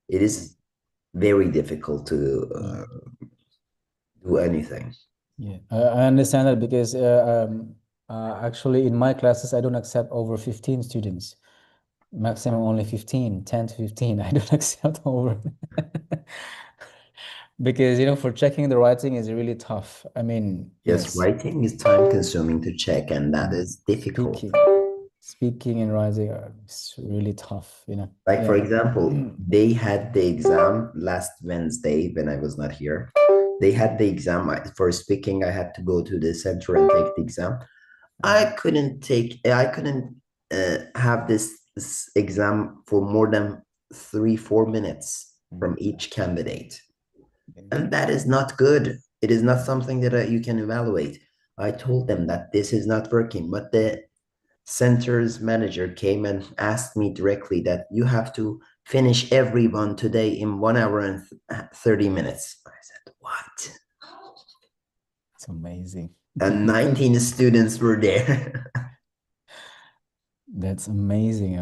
It is very difficult to do anything. Yeah, I understand that because actually in my classes, I don't accept over 15 students. Maximum only 15, 10 to 15. I don't accept over. Because, for checking the writing is really tough. I mean, Yes, writing is time consuming to check, and that is difficult. Speaking and writing is really tough, Like, for example, they had the exam last Wednesday when I was not here. They had the exam for speaking. I had to go to the center and take the exam. I couldn't have this exam for more than 3-4 minutes from each candidate. And that is not good. It is not something that you can evaluate. I told them that this is not working, but the center's manager came and asked me directly that you have to finish everyone today in 1 hour and 30 minutes. I said, what? It's amazing. And 19 students were there. That's amazing.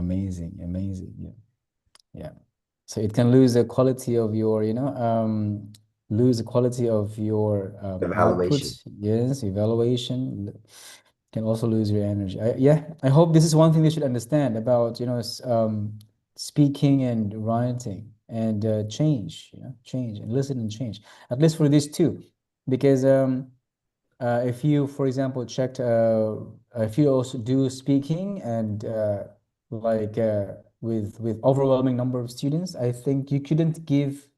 Yeah. So it can lose the quality of your, lose the quality of your Evaluation. output. Yes, evaluation. Can also lose your energy. I hope this is one thing they should understand about, speaking and writing and change, change and listen and change. At least for these two, because if you, for example, checked, if you also do speaking and with overwhelming number of students, I think you couldn't give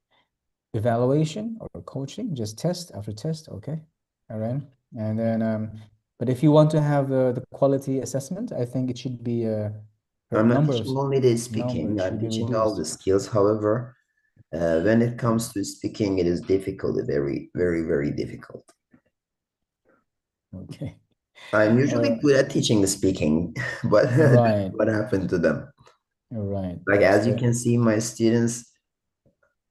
evaluation or coaching, just test after test. Okay, all right, and then but if you want to have the quality assessment, I think it should be I'm not teaching only the speaking. I'm should be teaching all the skills. However, when it comes to speaking, it is difficult, very, very, very difficult. Okay. I'm usually good at teaching the speaking, but what happened to them? Right. Like, as you can see, my students,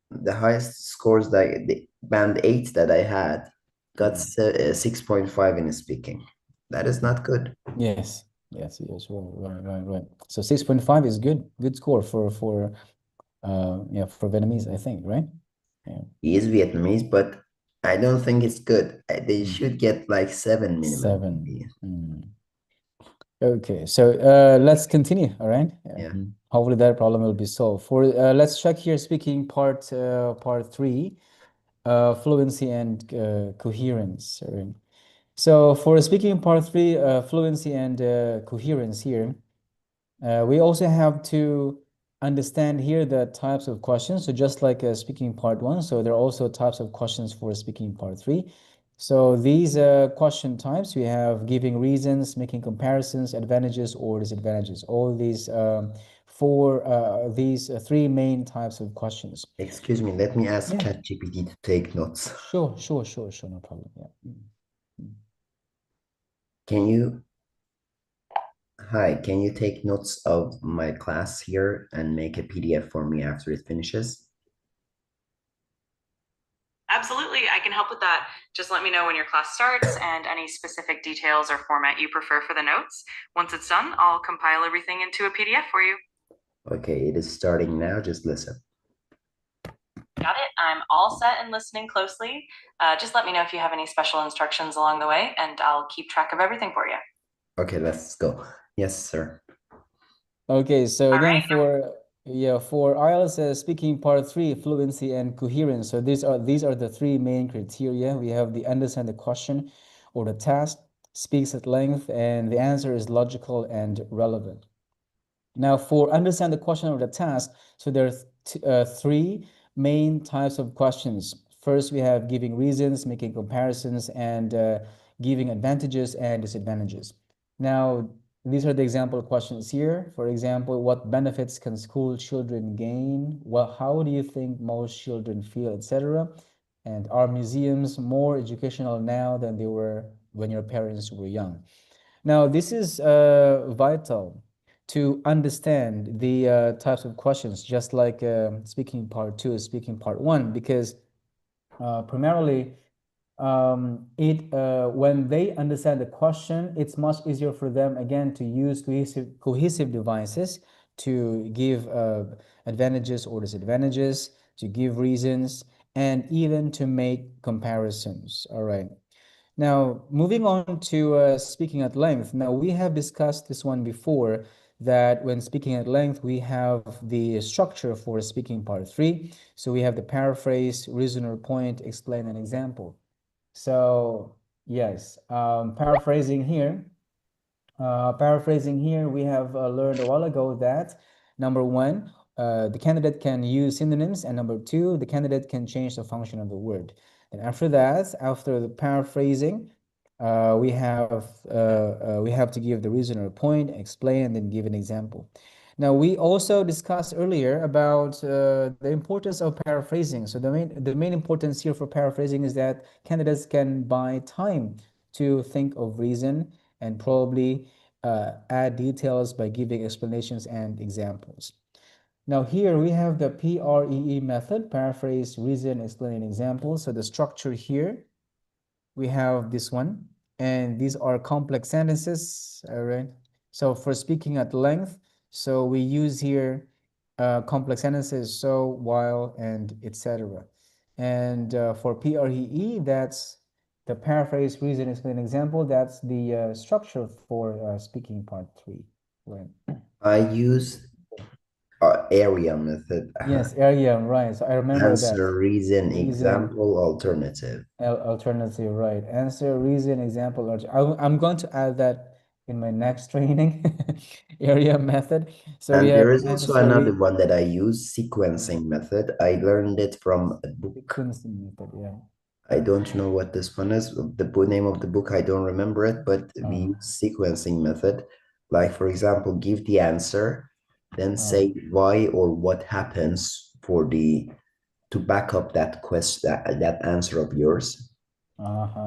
the highest scores, that the band 8 that I had, got 6.5 in speaking. That is not good. Yes. Right. So 6.5 is good score for Vietnamese, I think, right? Yeah. He is Vietnamese, but I don't think it's good. They should get like 7 minimum. 7. Okay, so let's continue. All right. Yeah. Hopefully that problem will be solved. For let's check here speaking part 3, fluency and coherence. All right. So for speaking part 3, fluency and coherence here, we also have to understand here the types of questions. So just like speaking part 1, so there are also types of questions for speaking part 3. So these question types, we have giving reasons, making comparisons, advantages or disadvantages. All these these 3 main types of questions. Excuse me, let me ask ChatGPT to take notes. Sure, no problem. Yeah. Hi, can you take notes of my class here and make a PDF for me after it finishes? Absolutely, I can help with that. Just let me know when your class starts and any specific details or format you prefer for the notes. Once it's done, I'll compile everything into a PDF for you. Okay, it is starting now. Just listen. Got it. I'm all set and listening closely. Just let me know if you have any special instructions along the way, and I'll keep track of everything for you. Okay, let's go. Yes, sir. Okay, so again, Yeah, for IELTS speaking part 3, fluency and coherence. So these are the three main criteria. We have the understand the question or the task, speaks at length, and the answer is logical and relevant. Now, for understand the question or the task, so there are three main types of questions. First, we have giving reasons, making comparisons, and giving advantages and disadvantages. Now, these are the example questions here. For example, what benefits can school children gain? Well, how do you think most children feel, etc.? And are museums more educational now than they were when your parents were young? Now, this is vital to understand the types of questions, just like speaking part 2 is speaking part 1, because primarily when they understand the question, it's much easier for them again to use cohesive devices to give advantages or disadvantages, to give reasons, and even to make comparisons. All right. Now, moving on to speaking at length. Now, we have discussed this one before, that when speaking at length, we have the structure for speaking part 3. So we have the paraphrase, reason or point, explain an example. So yes, paraphrasing here, we have learned a while ago that number 1, the candidate can use synonyms, and number 2, the candidate can change the function of the word. And after that, after the paraphrasing, we have to give the reason or point, explain, and then give an example. Now, we also discussed earlier about the importance of paraphrasing. So the main importance here for paraphrasing is that candidates can buy time to think of reason and probably add details by giving explanations and examples. Now here we have the PREE method, paraphrase, reason, explain, example. So the structure here, we have this one, and these are complex sentences, all right? So for speaking at length, so we use here complex sentences, so, while, and etc. And for PREE, that's the paraphrase, reason, explain, example. That's the structure for speaking part 3. Right. I use area method. Yes, area, right. So I remember that. Answer, reason, Reason, example, alternative. alternative, right. Answer, reason, example. I'm going to add that in my next training, area method. So we And have there is also answer, another one that I use, sequencing method. I learned it from a book. sequencing method, yeah. I don't know what this one is. The name of the book, I don't remember it, but we use sequencing method. Like, for example, give the answer, then say why or what happens for to back up that question, that answer of yours.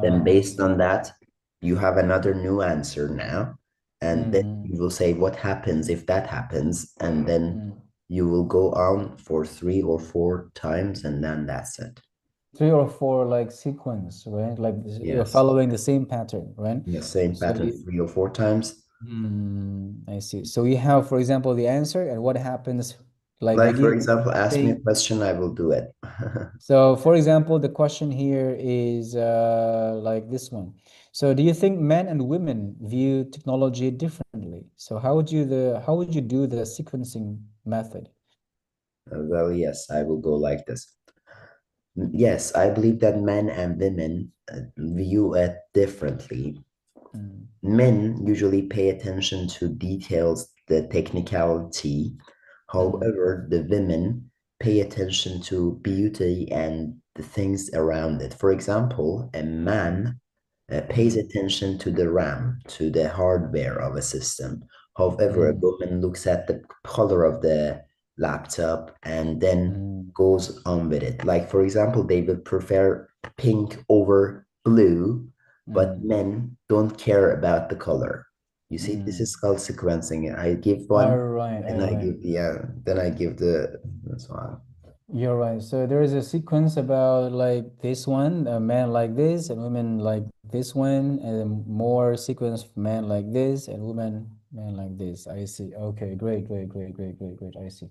Then based on that, you have another new answer now. And then you will say what happens if that happens. And then you will go on for 3 or 4 times, and then that's it. 3 or 4 like sequence, right? Like you're Yes. following the same pattern, right? Yeah, same pattern 3 or 4 times. I see. So we have, for example, the answer and what happens. Like for example, ask me a question, I will do it. So, for example, the question here is like this one. So, do you think men and women view technology differently? So, how would you do the sequencing method? Well, yes, I will go like this. Yes, I believe that men and women view it differently. Men usually pay attention to details, the technicality. However, the women pay attention to beauty and the things around it. For example, a man pays attention to the RAM, to the hardware of a system. However, a woman looks at the color of the laptop and then goes on with it. Like, for example, they will prefer pink over blue, but men don't care about the color. You see, this is called sequencing. I give one, and I give then I give this one. You're right. So there is a sequence about like this one, a man like this, and women like this one, and more sequence men like this, and women men like this. I see. Okay, great. I see.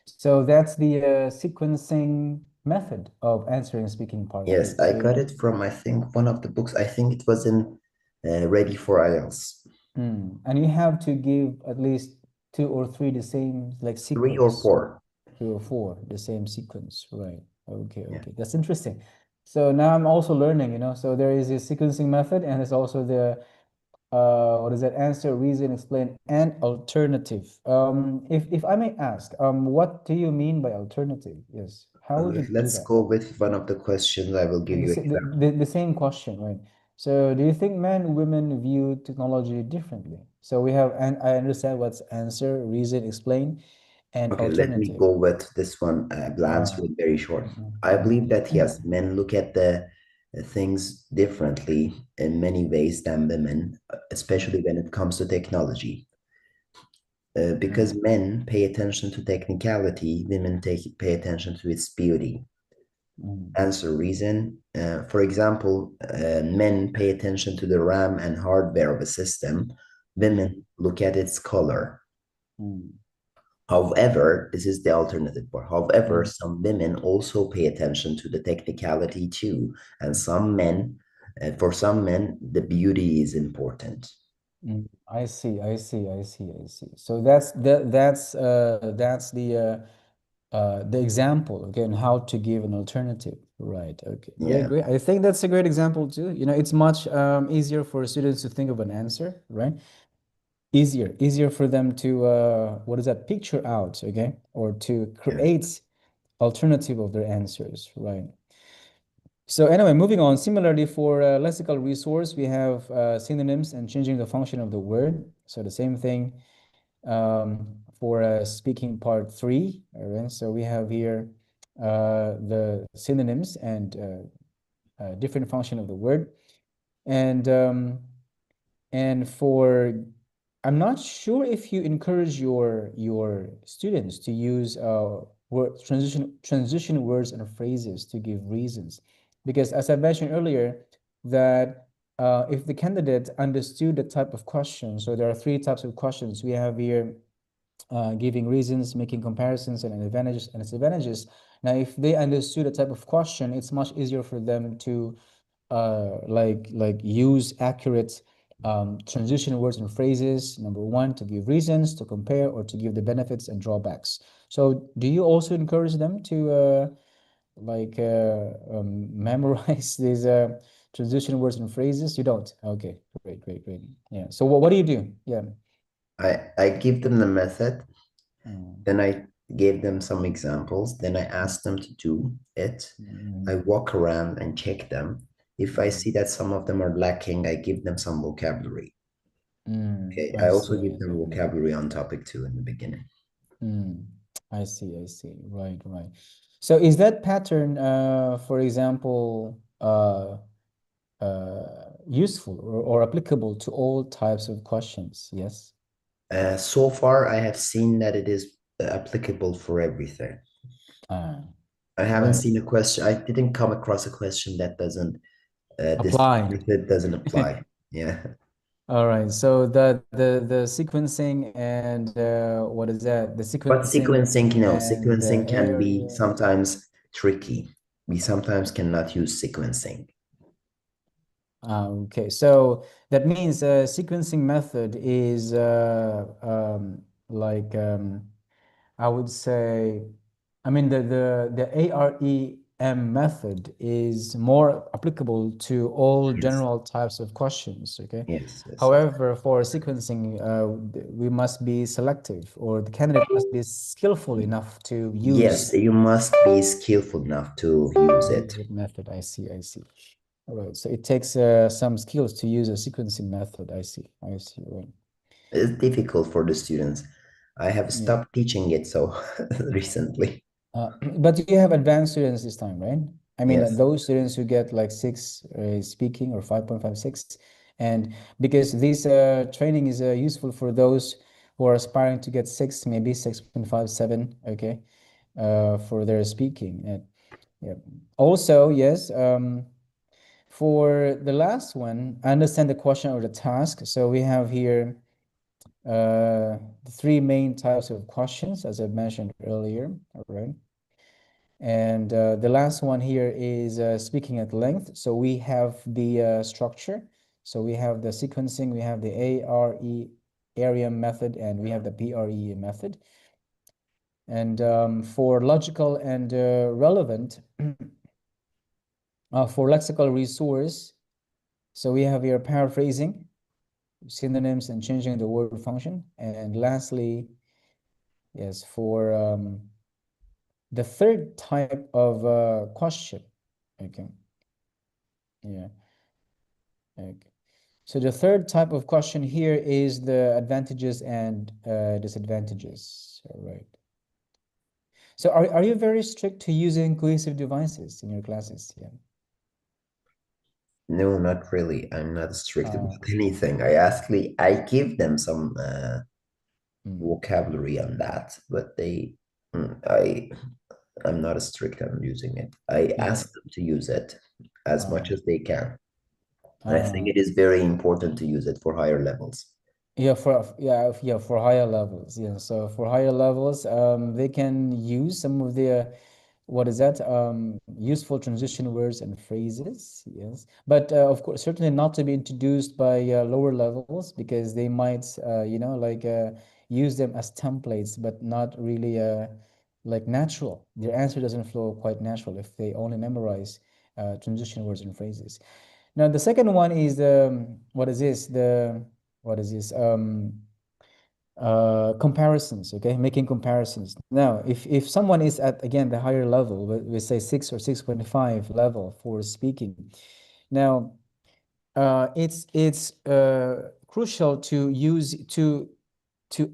So that's the sequencing method of answering speaking part 3. Yes, I got it from, I think, one of the books. I think it was in Ready for IELTS. And you have to give at least 2 or 3 the same like sequence? 3 or 4. 3 or 4 the same sequence, right? Okay, Yeah. okay, that's interesting. So now I'm also learning, you know. So there is a sequencing method, and there's also the what is that? Answer, reason, explain, and alternative. If I may ask, what do you mean by alternative? Yes, how would you do Let's that? go with one of the questions. I will give you example. The same question, right? So do you think men, women view technology differently? So we have, and I understand what's answer, reason, explain, and Okay, let me alternative. go with this one. I'll answer it very short. I believe that yes, men look at the things differently in many ways than women, especially when it comes to technology. Because men pay attention to technicality, women pay attention to its beauty. Answer, reason. For example, men pay attention to the RAM and hardware of a system. Women look at its color. However, this is the alternative part. However, some women also pay attention to the technicality too, and some men, for some men, the beauty is important. I see, I see, I see, I see. So that's the example again, how to give an alternative, right? Okay, great, Yeah. great. I think that's a great example too. You know, it's much easier for students to think of an answer, right? Easier for them to what is that, picture out, okay, or to create alternative of their answers, right? So anyway, moving on. Similarly, for lexical resource, we have synonyms and changing the function of the word. So the same thing for speaking part 3. All right. So we have here the synonyms and different function of the word, and for I'm not sure if you encourage your students to use transition words and phrases to give reasons, because as I mentioned earlier, that if the candidate understood the type of question, so there are 3 types of questions we have here: giving reasons, making comparisons, and advantages and disadvantages. Now, if they understood the type of question, it's much easier for them to like use accurate transition words and phrases. Number 1, to give reasons, to compare, or to give the benefits and drawbacks. So do you also encourage them to memorize these transition words and phrases? You don't? Okay, great, great, great. Yeah. So what do you do? Yeah. I give them the method, then I gave them some examples, then I asked them to do it. I walk around and check them. If I see that some of them are lacking, I give them some vocabulary. Okay, I also give them vocabulary on topic 2 in the beginning. I see, I see. Right, right. So is that pattern, for example, useful or applicable to all types of questions? Yes. So far, I have seen that it is applicable for everything. I haven't seen a question. I didn't come across a question that doesn't apply. This method doesn't apply. Yeah. All right. So the sequencing and what is that? The sequencing. But sequencing, and sequencing can be area. sometimes tricky. We sometimes cannot use sequencing. Okay, so that means sequencing method is I would say, I mean the AREM method is more applicable to all Yes. general types of questions. Okay. Yes. However, for sequencing, we must be selective, or the candidate must be skillful enough to use. Yes, you must be skillful enough to use it. Method. I see. I see. All right. So it takes some skills to use a sequencing method. I see. I see. Right. It's difficult for the students. I have stopped teaching it so recently. But you have advanced students this time, right? I mean, Yes. those students who get like 6 speaking or 5.56, and because this training is useful for those who are aspiring to get 6, maybe 6.57, okay, for their speaking. Yeah. Also, yes, for the last one, I understand the question or the task. So we have here the 3 main types of questions, as I mentioned earlier, all right? And the last one here is speaking at length. So we have the structure. So we have the sequencing, we have the area method, and we have the PRE method. And for logical and relevant, for lexical resource, so we have here paraphrasing, synonyms, and changing the word function. And lastly, yes, for the third type of question. Okay. Yeah. Okay. So the third type of question here is the advantages and disadvantages. All right. So are you very strict to using cohesive devices in your classes? Yeah. No, not really. I'm not strict about anything. I give them some vocabulary on that, but I'm not strict on using it. I ask them to use it as much as they can. I think it is very important to use it for higher levels. Yeah, for higher levels. Yeah, so for higher levels, they can use some of the what is that? Useful transition words and phrases. Yes, but of course, certainly not to be introduced by lower levels, because they might, use them as templates, but not really like natural. Their answer doesn't flow quite natural if they only memorize transition words and phrases. Now, the second one is what is this? Comparisons, okay? Making comparisons. Now, if someone is at, again, the higher level, we say 6 or 6.5 level for speaking. Now, it's crucial to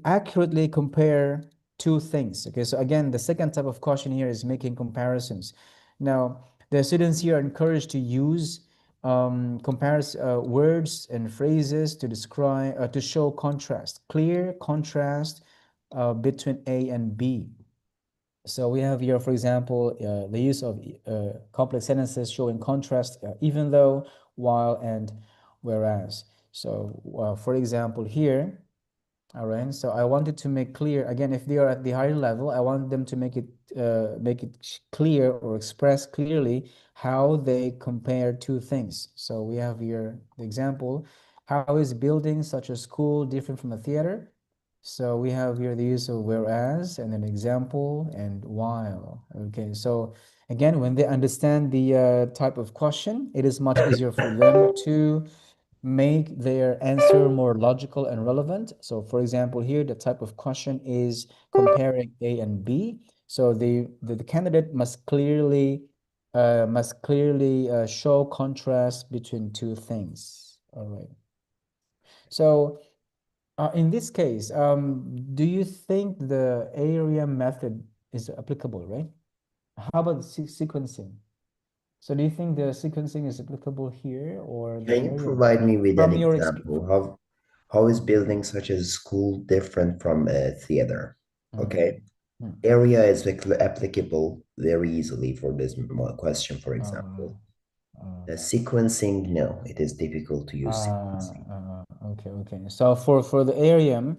accurately compare two things, okay? So again, the second type of question here is making comparisons. Now, the students here are encouraged to use words and phrases to describe, to show contrast, clear contrast between A and B. So we have here, for example, the use of complex sentences showing contrast, even though, while, and whereas. So for example, here, all right, so I wanted to make clear, again, if they are at the higher level, I want them to make it clear or express clearly how they compare two things. So we have here the example: how is building such a school different from a theater? So we have here the use of whereas, and an example, and while. Okay, so again, when they understand the type of question, it is much easier for them to make their answer more logical and relevant. So for example, here the type of question is comparing A and B. So the candidate must clearly show contrast between two things. All right. So in this case, do you think the area method is applicable, right? How about sequencing? So do you think the sequencing is applicable here, or the Can you area provide me with an from your example? How is building such a school different from a theater? Okay. Area is applicable very easily for this question, for example. The sequencing, no, it is difficult to use sequencing. Okay. So for the area,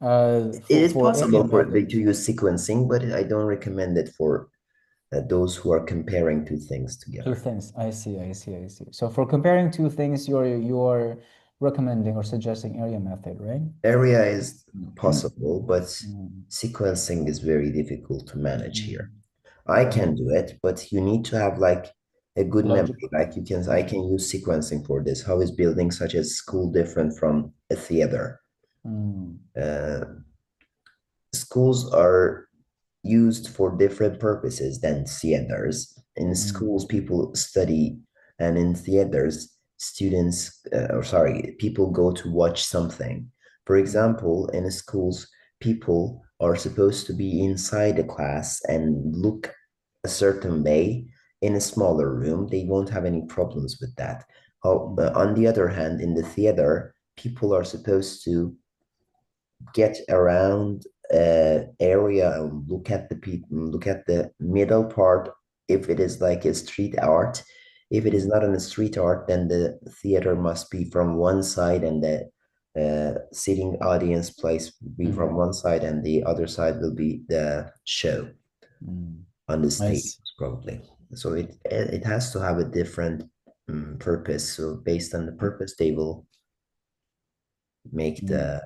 It is for area possible method, to use sequencing, but I don't recommend it for those who are comparing two things two together. things. I see. So for comparing two things, you're recommending or suggesting area method, right? Area is possible, but sequencing is very difficult to manage here. I can do it, but you need to have like a good memory. Like I can use sequencing for this. How is building such a school different from a theater? Schools are used for different purposes than theaters. In schools, people study, and in theaters, people go to watch something. For example, in schools, people are supposed to be inside the class and look a certain way in a smaller room. They won't have any problems with that. On the other hand, in the theater, people are supposed to get around area and look at the people, look at the middle part. If it is like a street art, if it is not in a street art, then the theater must be from one side, and the sitting audience place will be from one side, and the other side will be the show on the stage, probably. So it has to have a different purpose. So based on the purpose, they will make the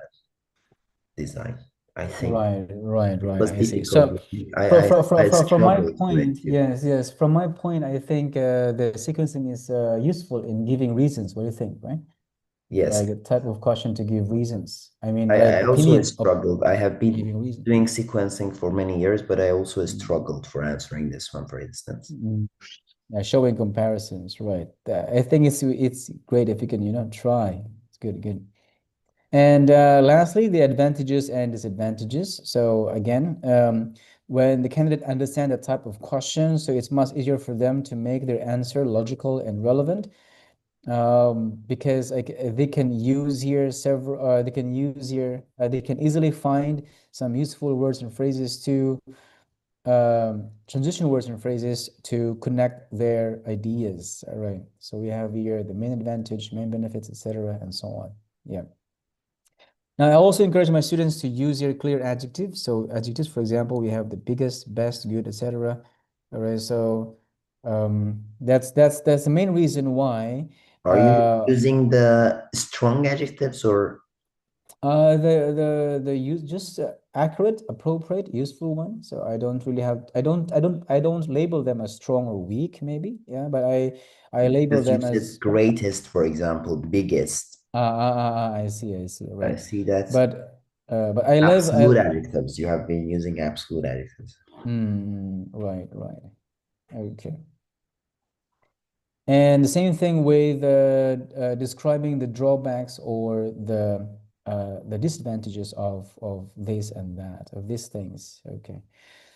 design, I think. Right. It was I see. difficult. So I from my struggled with point, it too. yes. From my point, I think the sequencing is useful in giving reasons. What do you think, right? Yes. Like a type of question to give reasons. I mean, I like also opinion of struggled. I have been giving reasons. doing sequencing for many years, but I also Mm. struggled for answering this one, for instance. Yeah, showing comparisons, right? I think it's great if you can, try. It's good. And lastly, the advantages and disadvantages. So again, when the candidate understand the type of question, so it's much easier for them to make their answer logical and relevant, because like they can use here several. They can easily find some useful words and phrases to transition words and phrases to connect their ideas. All right. So we have here the main advantage, main benefits, etc., and so on. Yeah. Now, I also encourage my students to use your clear adjectives. So adjectives, for example, we have the biggest, best, good, etc. All right. So that's the main reason why. Are you using the strong adjectives or The use just accurate, appropriate, useful one. So I don't really have I don't label them as strong or weak, maybe. Yeah, but I label because you them said as greatest, for example, biggest? I see, I right. see that's But I live absolute adjectives. You have been using absolute adjectives. right. Okay. And the same thing with describing the drawbacks or the disadvantages of this and that, of these things. Okay.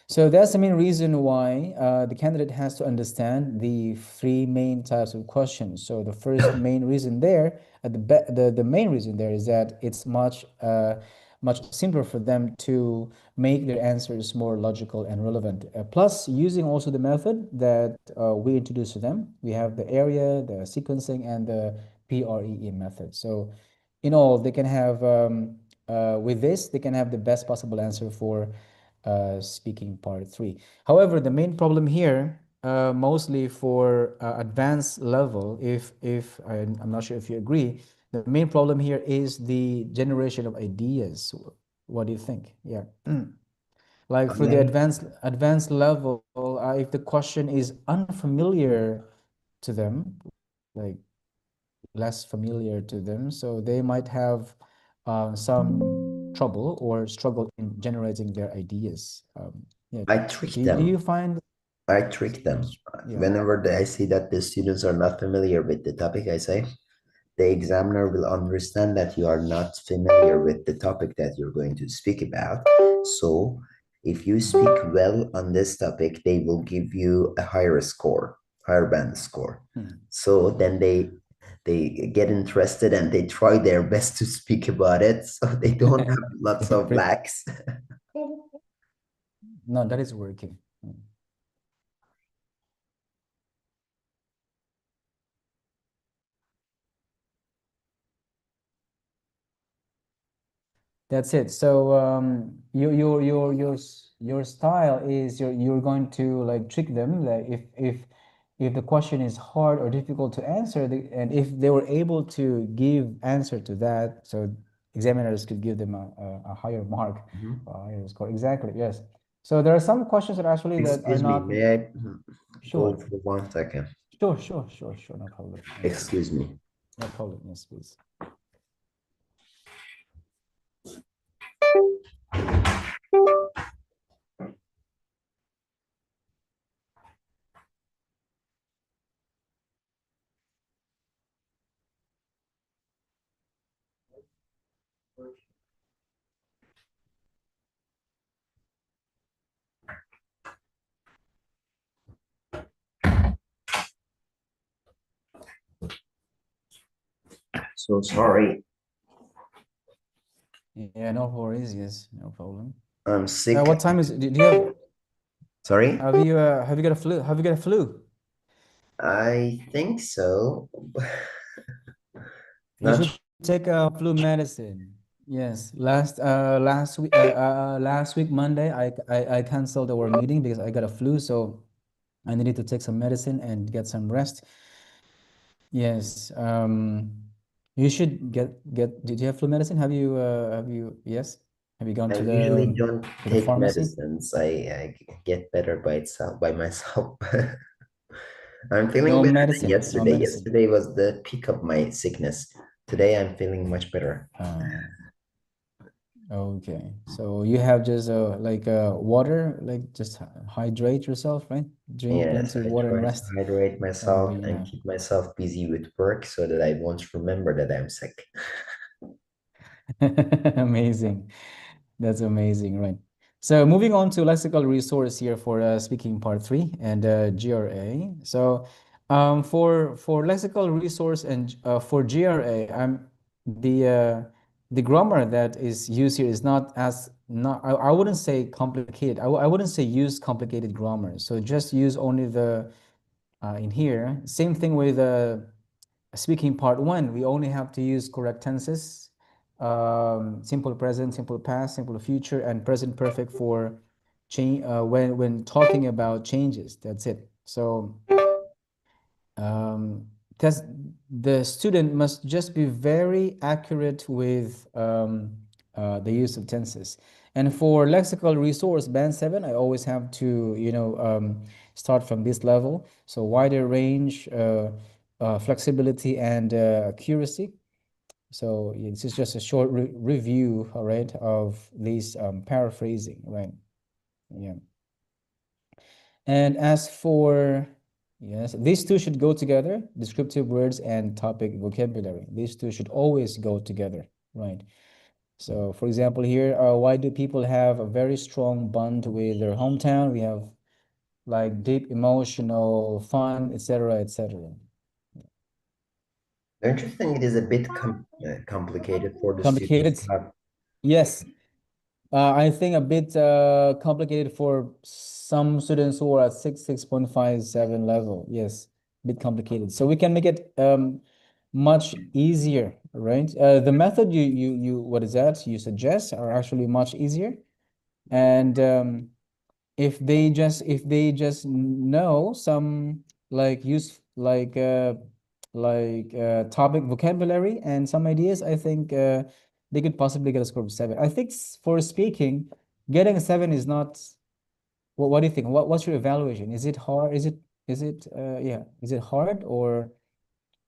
So that's the main reason why the candidate has to understand the three main types of questions. So the first main reason there, the main reason there is that it's much simpler for them to make their answers more logical and relevant. Plus, using also the method that we introduced to them, we have the area, the sequencing, and the PREE method. So, in all, they can have with this, they can have the best possible answer for speaking part 3. However, the main problem here, mostly for advanced level, if I'm not sure if you agree, the main problem here is the generation of ideas. What do you think? Yeah. Like for the advanced level, if the question is unfamiliar to them, like less familiar to them, so they might have some trouble or struggle in generating their ideas. Yeah. I trick Do them. you find? I trick them. Yeah. Whenever I see that the students are not familiar with the topic, I say, the examiner will understand that you are not familiar with the topic that you're going to speak about. So if you speak well on this topic, they will give you a higher score, higher band score. So then they get interested and they try their best to speak about it, so they don't have lots of lacks. No, that is working. That's it. So your style is you're going to like trick them. Like if the question is hard or difficult to answer, and if they were able to give answer to that, so examiners could give them a higher mark, a higher score. Exactly. Yes. So there are some questions that actually that are Excuse me, not. may I Sure. go for 1 second? Sure. No problem. Excuse me. No problem. Yes, please. So sorry. Yeah, no worries. Yes, no problem. I'm sick. What time is it? Do you have? Sorry? Have you got a flu? Have you got a flu? I think so. You Not should take a flu medicine. Yes, last week Monday, I canceled our meeting because I got a flu, so I needed to take some medicine and get some rest. Yes, you should get. Did you have flu medicine? Have you? Yes. Have you gone I to usually the don't to the take pharmacy? medicines. I get better by myself. I'm feeling No better than medicine, no yesterday. medicine. Yesterday was the peak of my sickness. Today I'm feeling much better. Okay, so you have just like water, like just hydrate yourself, right? Drink Yes, plenty of I water and try to rest. hydrate That would myself be and keep myself busy with work so that I won't remember that I'm sick. amazing. That's amazing, right? So moving on to lexical resource here for speaking part 3 and GRA. So for lexical resource and for GRA, the grammar that is used here is not as not I wouldn't say complicated. I wouldn't say use complicated grammar. So just use only the in here. Same thing with speaking part 1. We only have to use correct tenses, simple present, simple past, simple future, and present perfect for change when talking about changes. That's it. So because the student must just be very accurate with the use of tenses. And for lexical resource band 7, I always have to, start from this level. So wider range, flexibility, and accuracy. So this is just a short review, all right, of these paraphrasing, right? Yeah. And as for, yes, these two should go together, descriptive words and topic vocabulary. These two should always go together, right? So for example here, why do people have a very strong bond with their hometown? We have like deep emotional fun, etc., etc. Don't you think it is a bit complicated for the students Complicated? to have? Yes. I think a bit complicated for some students who are at 6.57 level. Yes, a bit complicated. So we can make it much easier, right? The method you what is that you suggest are actually much easier. And if they just know some like use topic vocabulary and some ideas, I think they could possibly get a score of 7. I think for speaking, getting a 7 is not. What do you think? What's your evaluation? Is it hard? Is it hard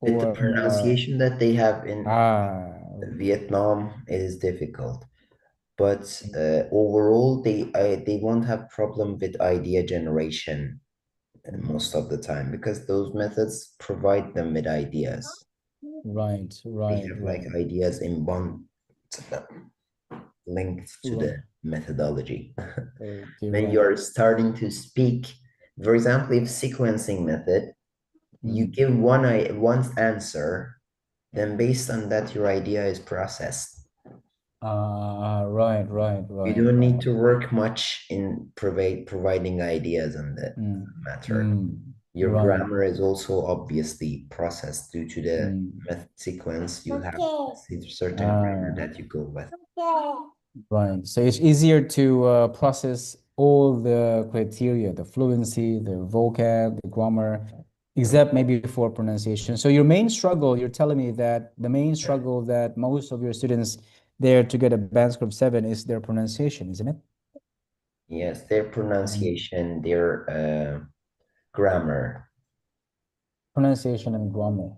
With the or pronunciation that they have in okay. Vietnam, it is difficult. But overall, they won't have problem with idea generation most of the time because those methods provide them with ideas. Right, They right, have like right. ideas in one to them, linked to Right. the methodology. Okay, When right. you're starting to speak, for example, if sequencing method, you give one answer, then based on that, your idea is processed. Right, right, You right, don't need right. to work much in providing ideas on the Mm, matter. mm, Your right. grammar is also obviously processed due to the Mm. method sequence. You have a certain grammar Ah, that you go with. right. So it's easier to process all the criteria, the fluency, the vocab, the grammar, except maybe for pronunciation. So your main struggle, you're telling me that the main struggle that most of your students there to get a band score of 7 is their pronunciation, isn't it? Yes, their pronunciation, their grammar. Pronunciation and grammar.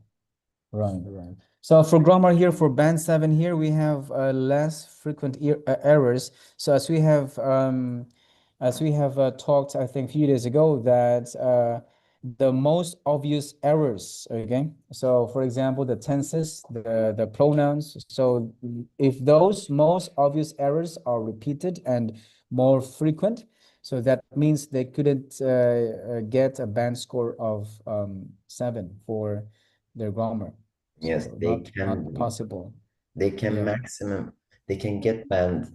Right, right. So for grammar here, for band 7 here, we have less frequent errors. So as we have talked, I think a few days ago, that the most obvious errors, okay? So for example, the tenses, the pronouns. So if those most obvious errors are repeated and more frequent, so that means they couldn't get a band score of 7 for their grammar. Yes, So not possible. they can Yeah. maximum, they can get band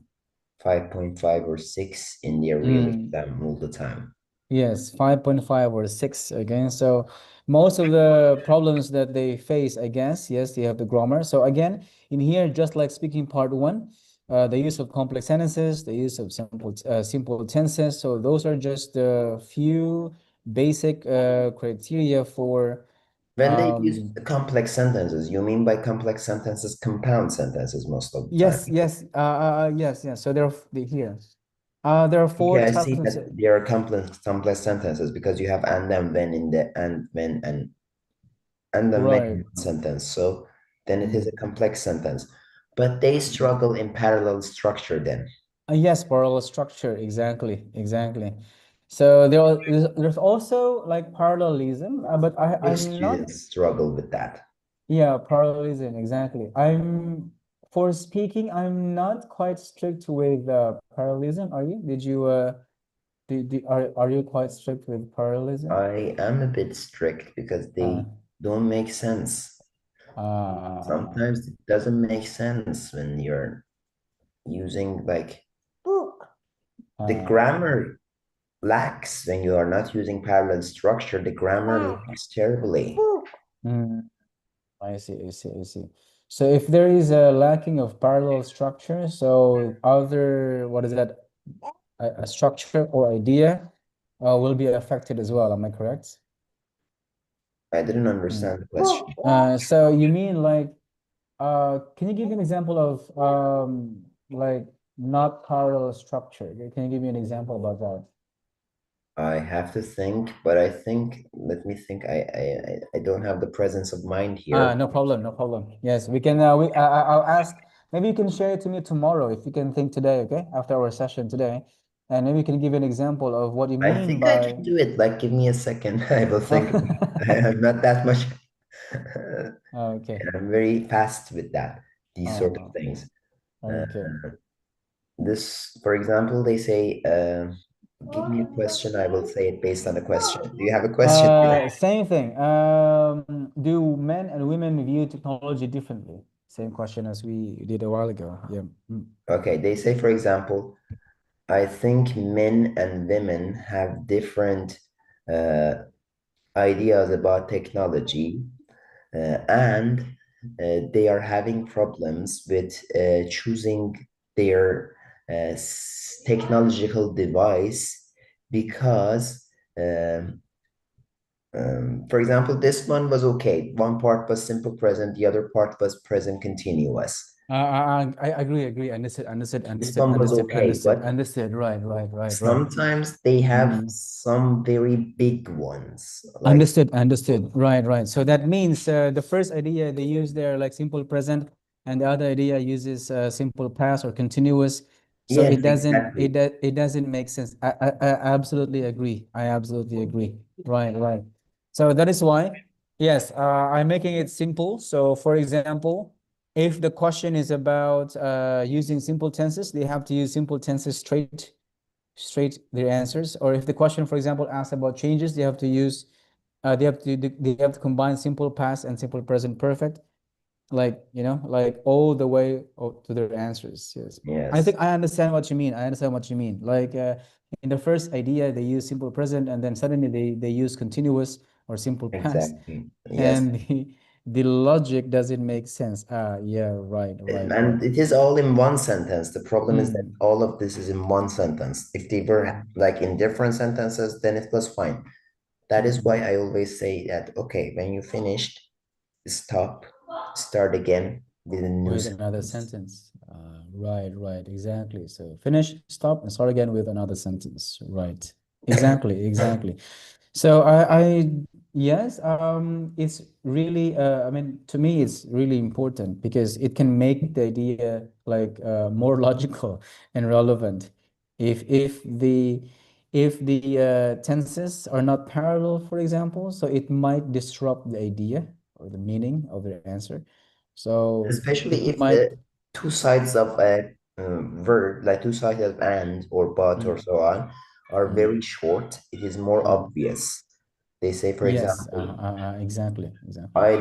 5.5 or 6 in their real exam all the time. Yes, 5.5 or 6 again. So most of the problems that they face, I guess, yes, they have the grammar. So again, in here, just like speaking part 1, the use of complex sentences, the use of simple tenses. So those are just a few basic criteria for When they use complex sentences, you mean by complex sentences compound sentences most of the time? Yes. So there are here. There are four Okay, I types see of that there are complex sentences because you have and then when in the and when and then when in right. one sentence. So then it is a complex sentence. But they struggle in parallel structure then. Yes, parallel structure, exactly. So there's also like parallelism, but Which I'm not. students struggle with that? Yeah, parallelism, exactly. For speaking, I'm not quite strict with parallelism. Are you? Did you are you quite strict with parallelism? I am a bit strict because they don't make sense. Sometimes it doesn't make sense when you're using like the grammar lacks when you are not using parallel structure. The grammar lacks terribly. mm, I see. So if there is a lacking of parallel structure, so other, what is that? A structure or idea will be affected as well. Am I correct? I didn't understand the question. So you mean like, can you give me an example of like not parallel structure? Can you give me an example about that? I have to think, but I think, let me think. I don't have the presence of mind here. No problem. Yes, we can. I'll ask. Maybe you can share it to me tomorrow if you can think today. Okay, after our session today, and maybe you can give an example of what you I mean think I by. can do it. Like, give me a second. I will think. I'm not that much. Okay. I'm very fast with that, these sort of things. Okay. This, for example, they say, give me a question. I will say it based on a question. Do you have a question? Same thing. Do men and women view technology differently? Same question as we did a while ago. Yeah. Okay, they say, for example, I think men and women have different ideas about technology, and they are having problems with choosing their technological device because, for example, this one was okay. One part was simple present, the other part was present continuous. I agree. Understood. This one was okay, but Right. sometimes they have some very big ones. Like, Understood. Right. So that means the first idea they use there like simple present, and the other idea uses simple past or continuous. So yes, exactly. it doesn't make sense. I absolutely agree. I absolutely agree. Right. So that is why, yes, I'm making it simple. So for example, if the question is about using simple tenses, they have to use simple tenses straight their answers. Or if the question, for example, asks about changes, they have to use they have to combine simple past and simple present perfect, like like all the way to their answers. Yes. I Yes, think I understand what you mean. Like in the first idea they use simple present, and then suddenly they use continuous or simple past, exactly. Yes. and the logic doesn't make sense. Yeah, right. And it is all in one sentence. The problem is that Mm. all of this is in one sentence. If they were like in different sentences, then it was fine. That is why I always say that, okay, when you finished, stop, start again with a new With another sentence. sentence. Right, exactly. So finish, stop, and start again with another sentence. Right. Exactly. So yes, it's really, I mean, to me, it's really important because it can make the idea like more logical and relevant. If the tenses are not parallel, for example, so it might disrupt the idea or the meaning of the answer. So Especially it if might. the two sides of a verb, like two sides of and or but or so on, are very short, it is more obvious. They say, for Yes, example, exactly. I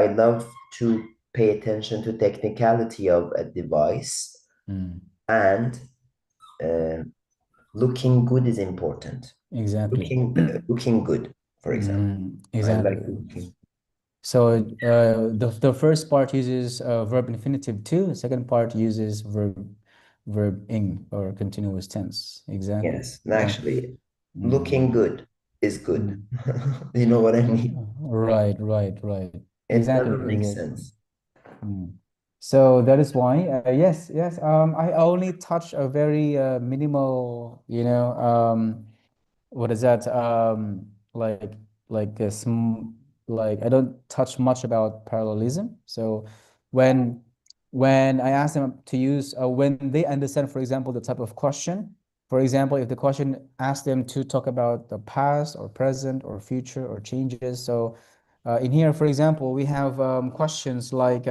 love to pay attention to technicality of a device, Mm, and uh, looking good is important. exactly. Looking good, for example. I like Exactly. looking. So the first part uses verb infinitive to, the second part uses verb ing or continuous tense. Exactly. Yes, and actually, looking good is good. You know what I mean? Right, right, right. It Exactly, doesn't make exactly. sense. So that is why, yes, yes. I only touch a very minimal, what is that? Like a like I don't touch much about parallelism. So when when I ask them to use when they understand, for example, the type of question. For example, if the question asks them to talk about the past or present or future or changes. So in here, for example, we have questions like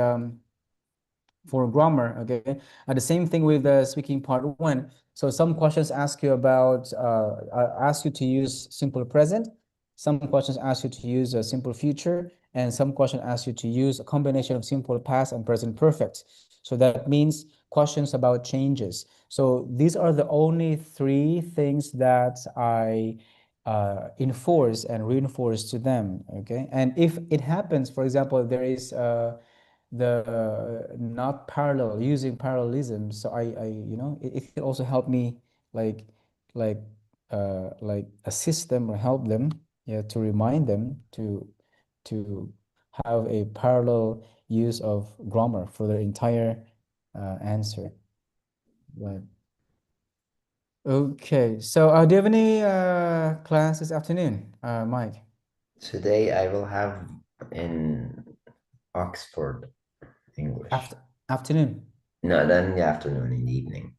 for grammar, okay? And the same thing with the speaking part one. So some questions ask you about, ask you to use simple present. Some questions ask you to use a simple future, and some questions ask you to use a combination of simple past and present perfect. So that means questions about changes. So these are the only three things that I enforce and reinforce to them, okay? And if it happens, for example, there is the not parallel using parallelism, so it can also help me like like like assist them or help them, yeah, to remind them to have a parallel use of grammar for their entire answer. Right. Okay, so do you have any class this afternoon, Mike? Today I will have in Oxford English. Afternoon. No, then in the afternoon, in the evening.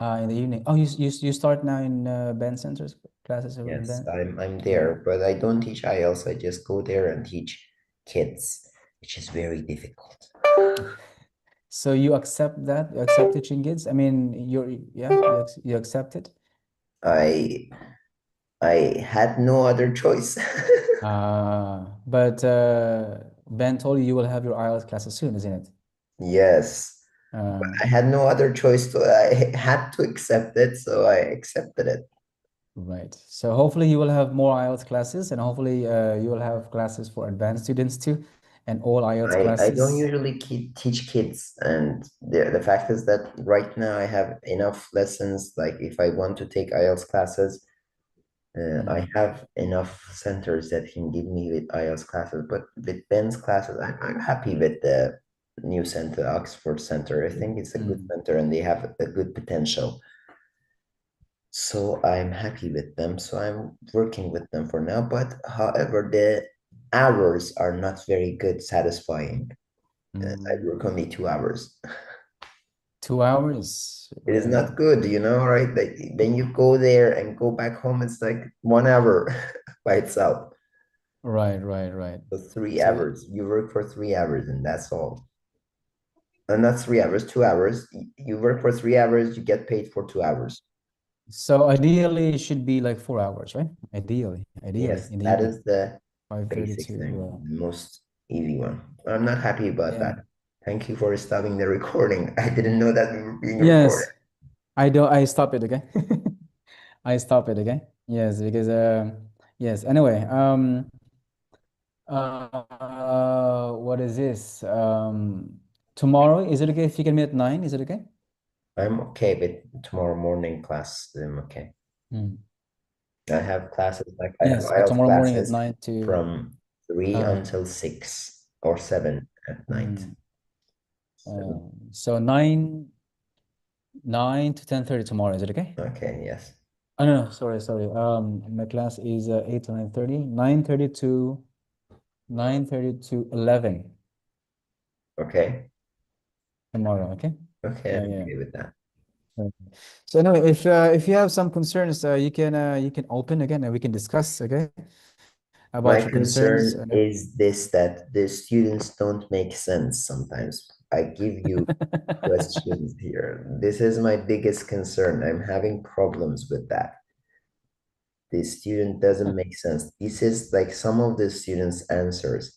In the evening. Oh, you start now in Ben Center's classes in Yes, Ben. I'm there, but I don't teach IELTS. I just go there and teach kids, which is very difficult. So you accept that? You accept teaching kids? I mean, you accept it? I had no other choice. But Ben told you will have your IELTS classes soon, isn't it? Yes, but I had no other choice, so I had to accept it, so I accepted it. Right. So hopefully you will have more IELTS classes, and hopefully you will have classes for advanced students too, and all IELTS I don't classes. usually teach kids, and the fact is that right now I have enough lessons. Like if I want to take IELTS classes, I have enough centers that can give me with IELTS classes. But with Ben's classes, I'm happy with the new center, Oxford Center. I think it's a good center, and they have a good potential. So I'm happy with them. So I'm working with them for now. But however, the hours are not very good, satisfying. I work only 2 hours. 2 hours. It is Right. not good, right? Like when you go there and go back home, it's like 1 hour by itself. Right, right, right. So 3 hours. So You work for 3 hours, and that's all. And not 3 hours, 2 hours. You work for 3 hours, you get paid for 2 hours. so ideally it should be like 4 hours, right? Ideally Yes, in the that evening, is the 5:30 basic to thing, the most easy one. I'm not happy about yeah. that. Thank you for stopping the recording. I didn't know that we were being recorded. Yes, I stop it, okay? I stop it, okay? Yes, because yes, anyway, what is this? Tomorrow, is it okay if you can meet at 9? Is it okay? I'm okay with tomorrow morning class. I'm okay. I have classes like I have Yes, IELTS tomorrow morning at classes 9 to from 3 until 6 or 7 at night. so 9 to 10:30 tomorrow, is it okay? Okay, yes. Oh no, sorry. My class is 8 to 9:30, 9:30 to 11 Okay. tomorrow, okay? Okay, I'm Yeah. okay with that. So anyway, if you have some concerns, you can open again and we can discuss, okay, about My your concerns. concern is this, that the students don't make sense sometimes. I give you questions here. This is my biggest concern. I'm having problems with that. The student doesn't make sense. This is like some of the students' answers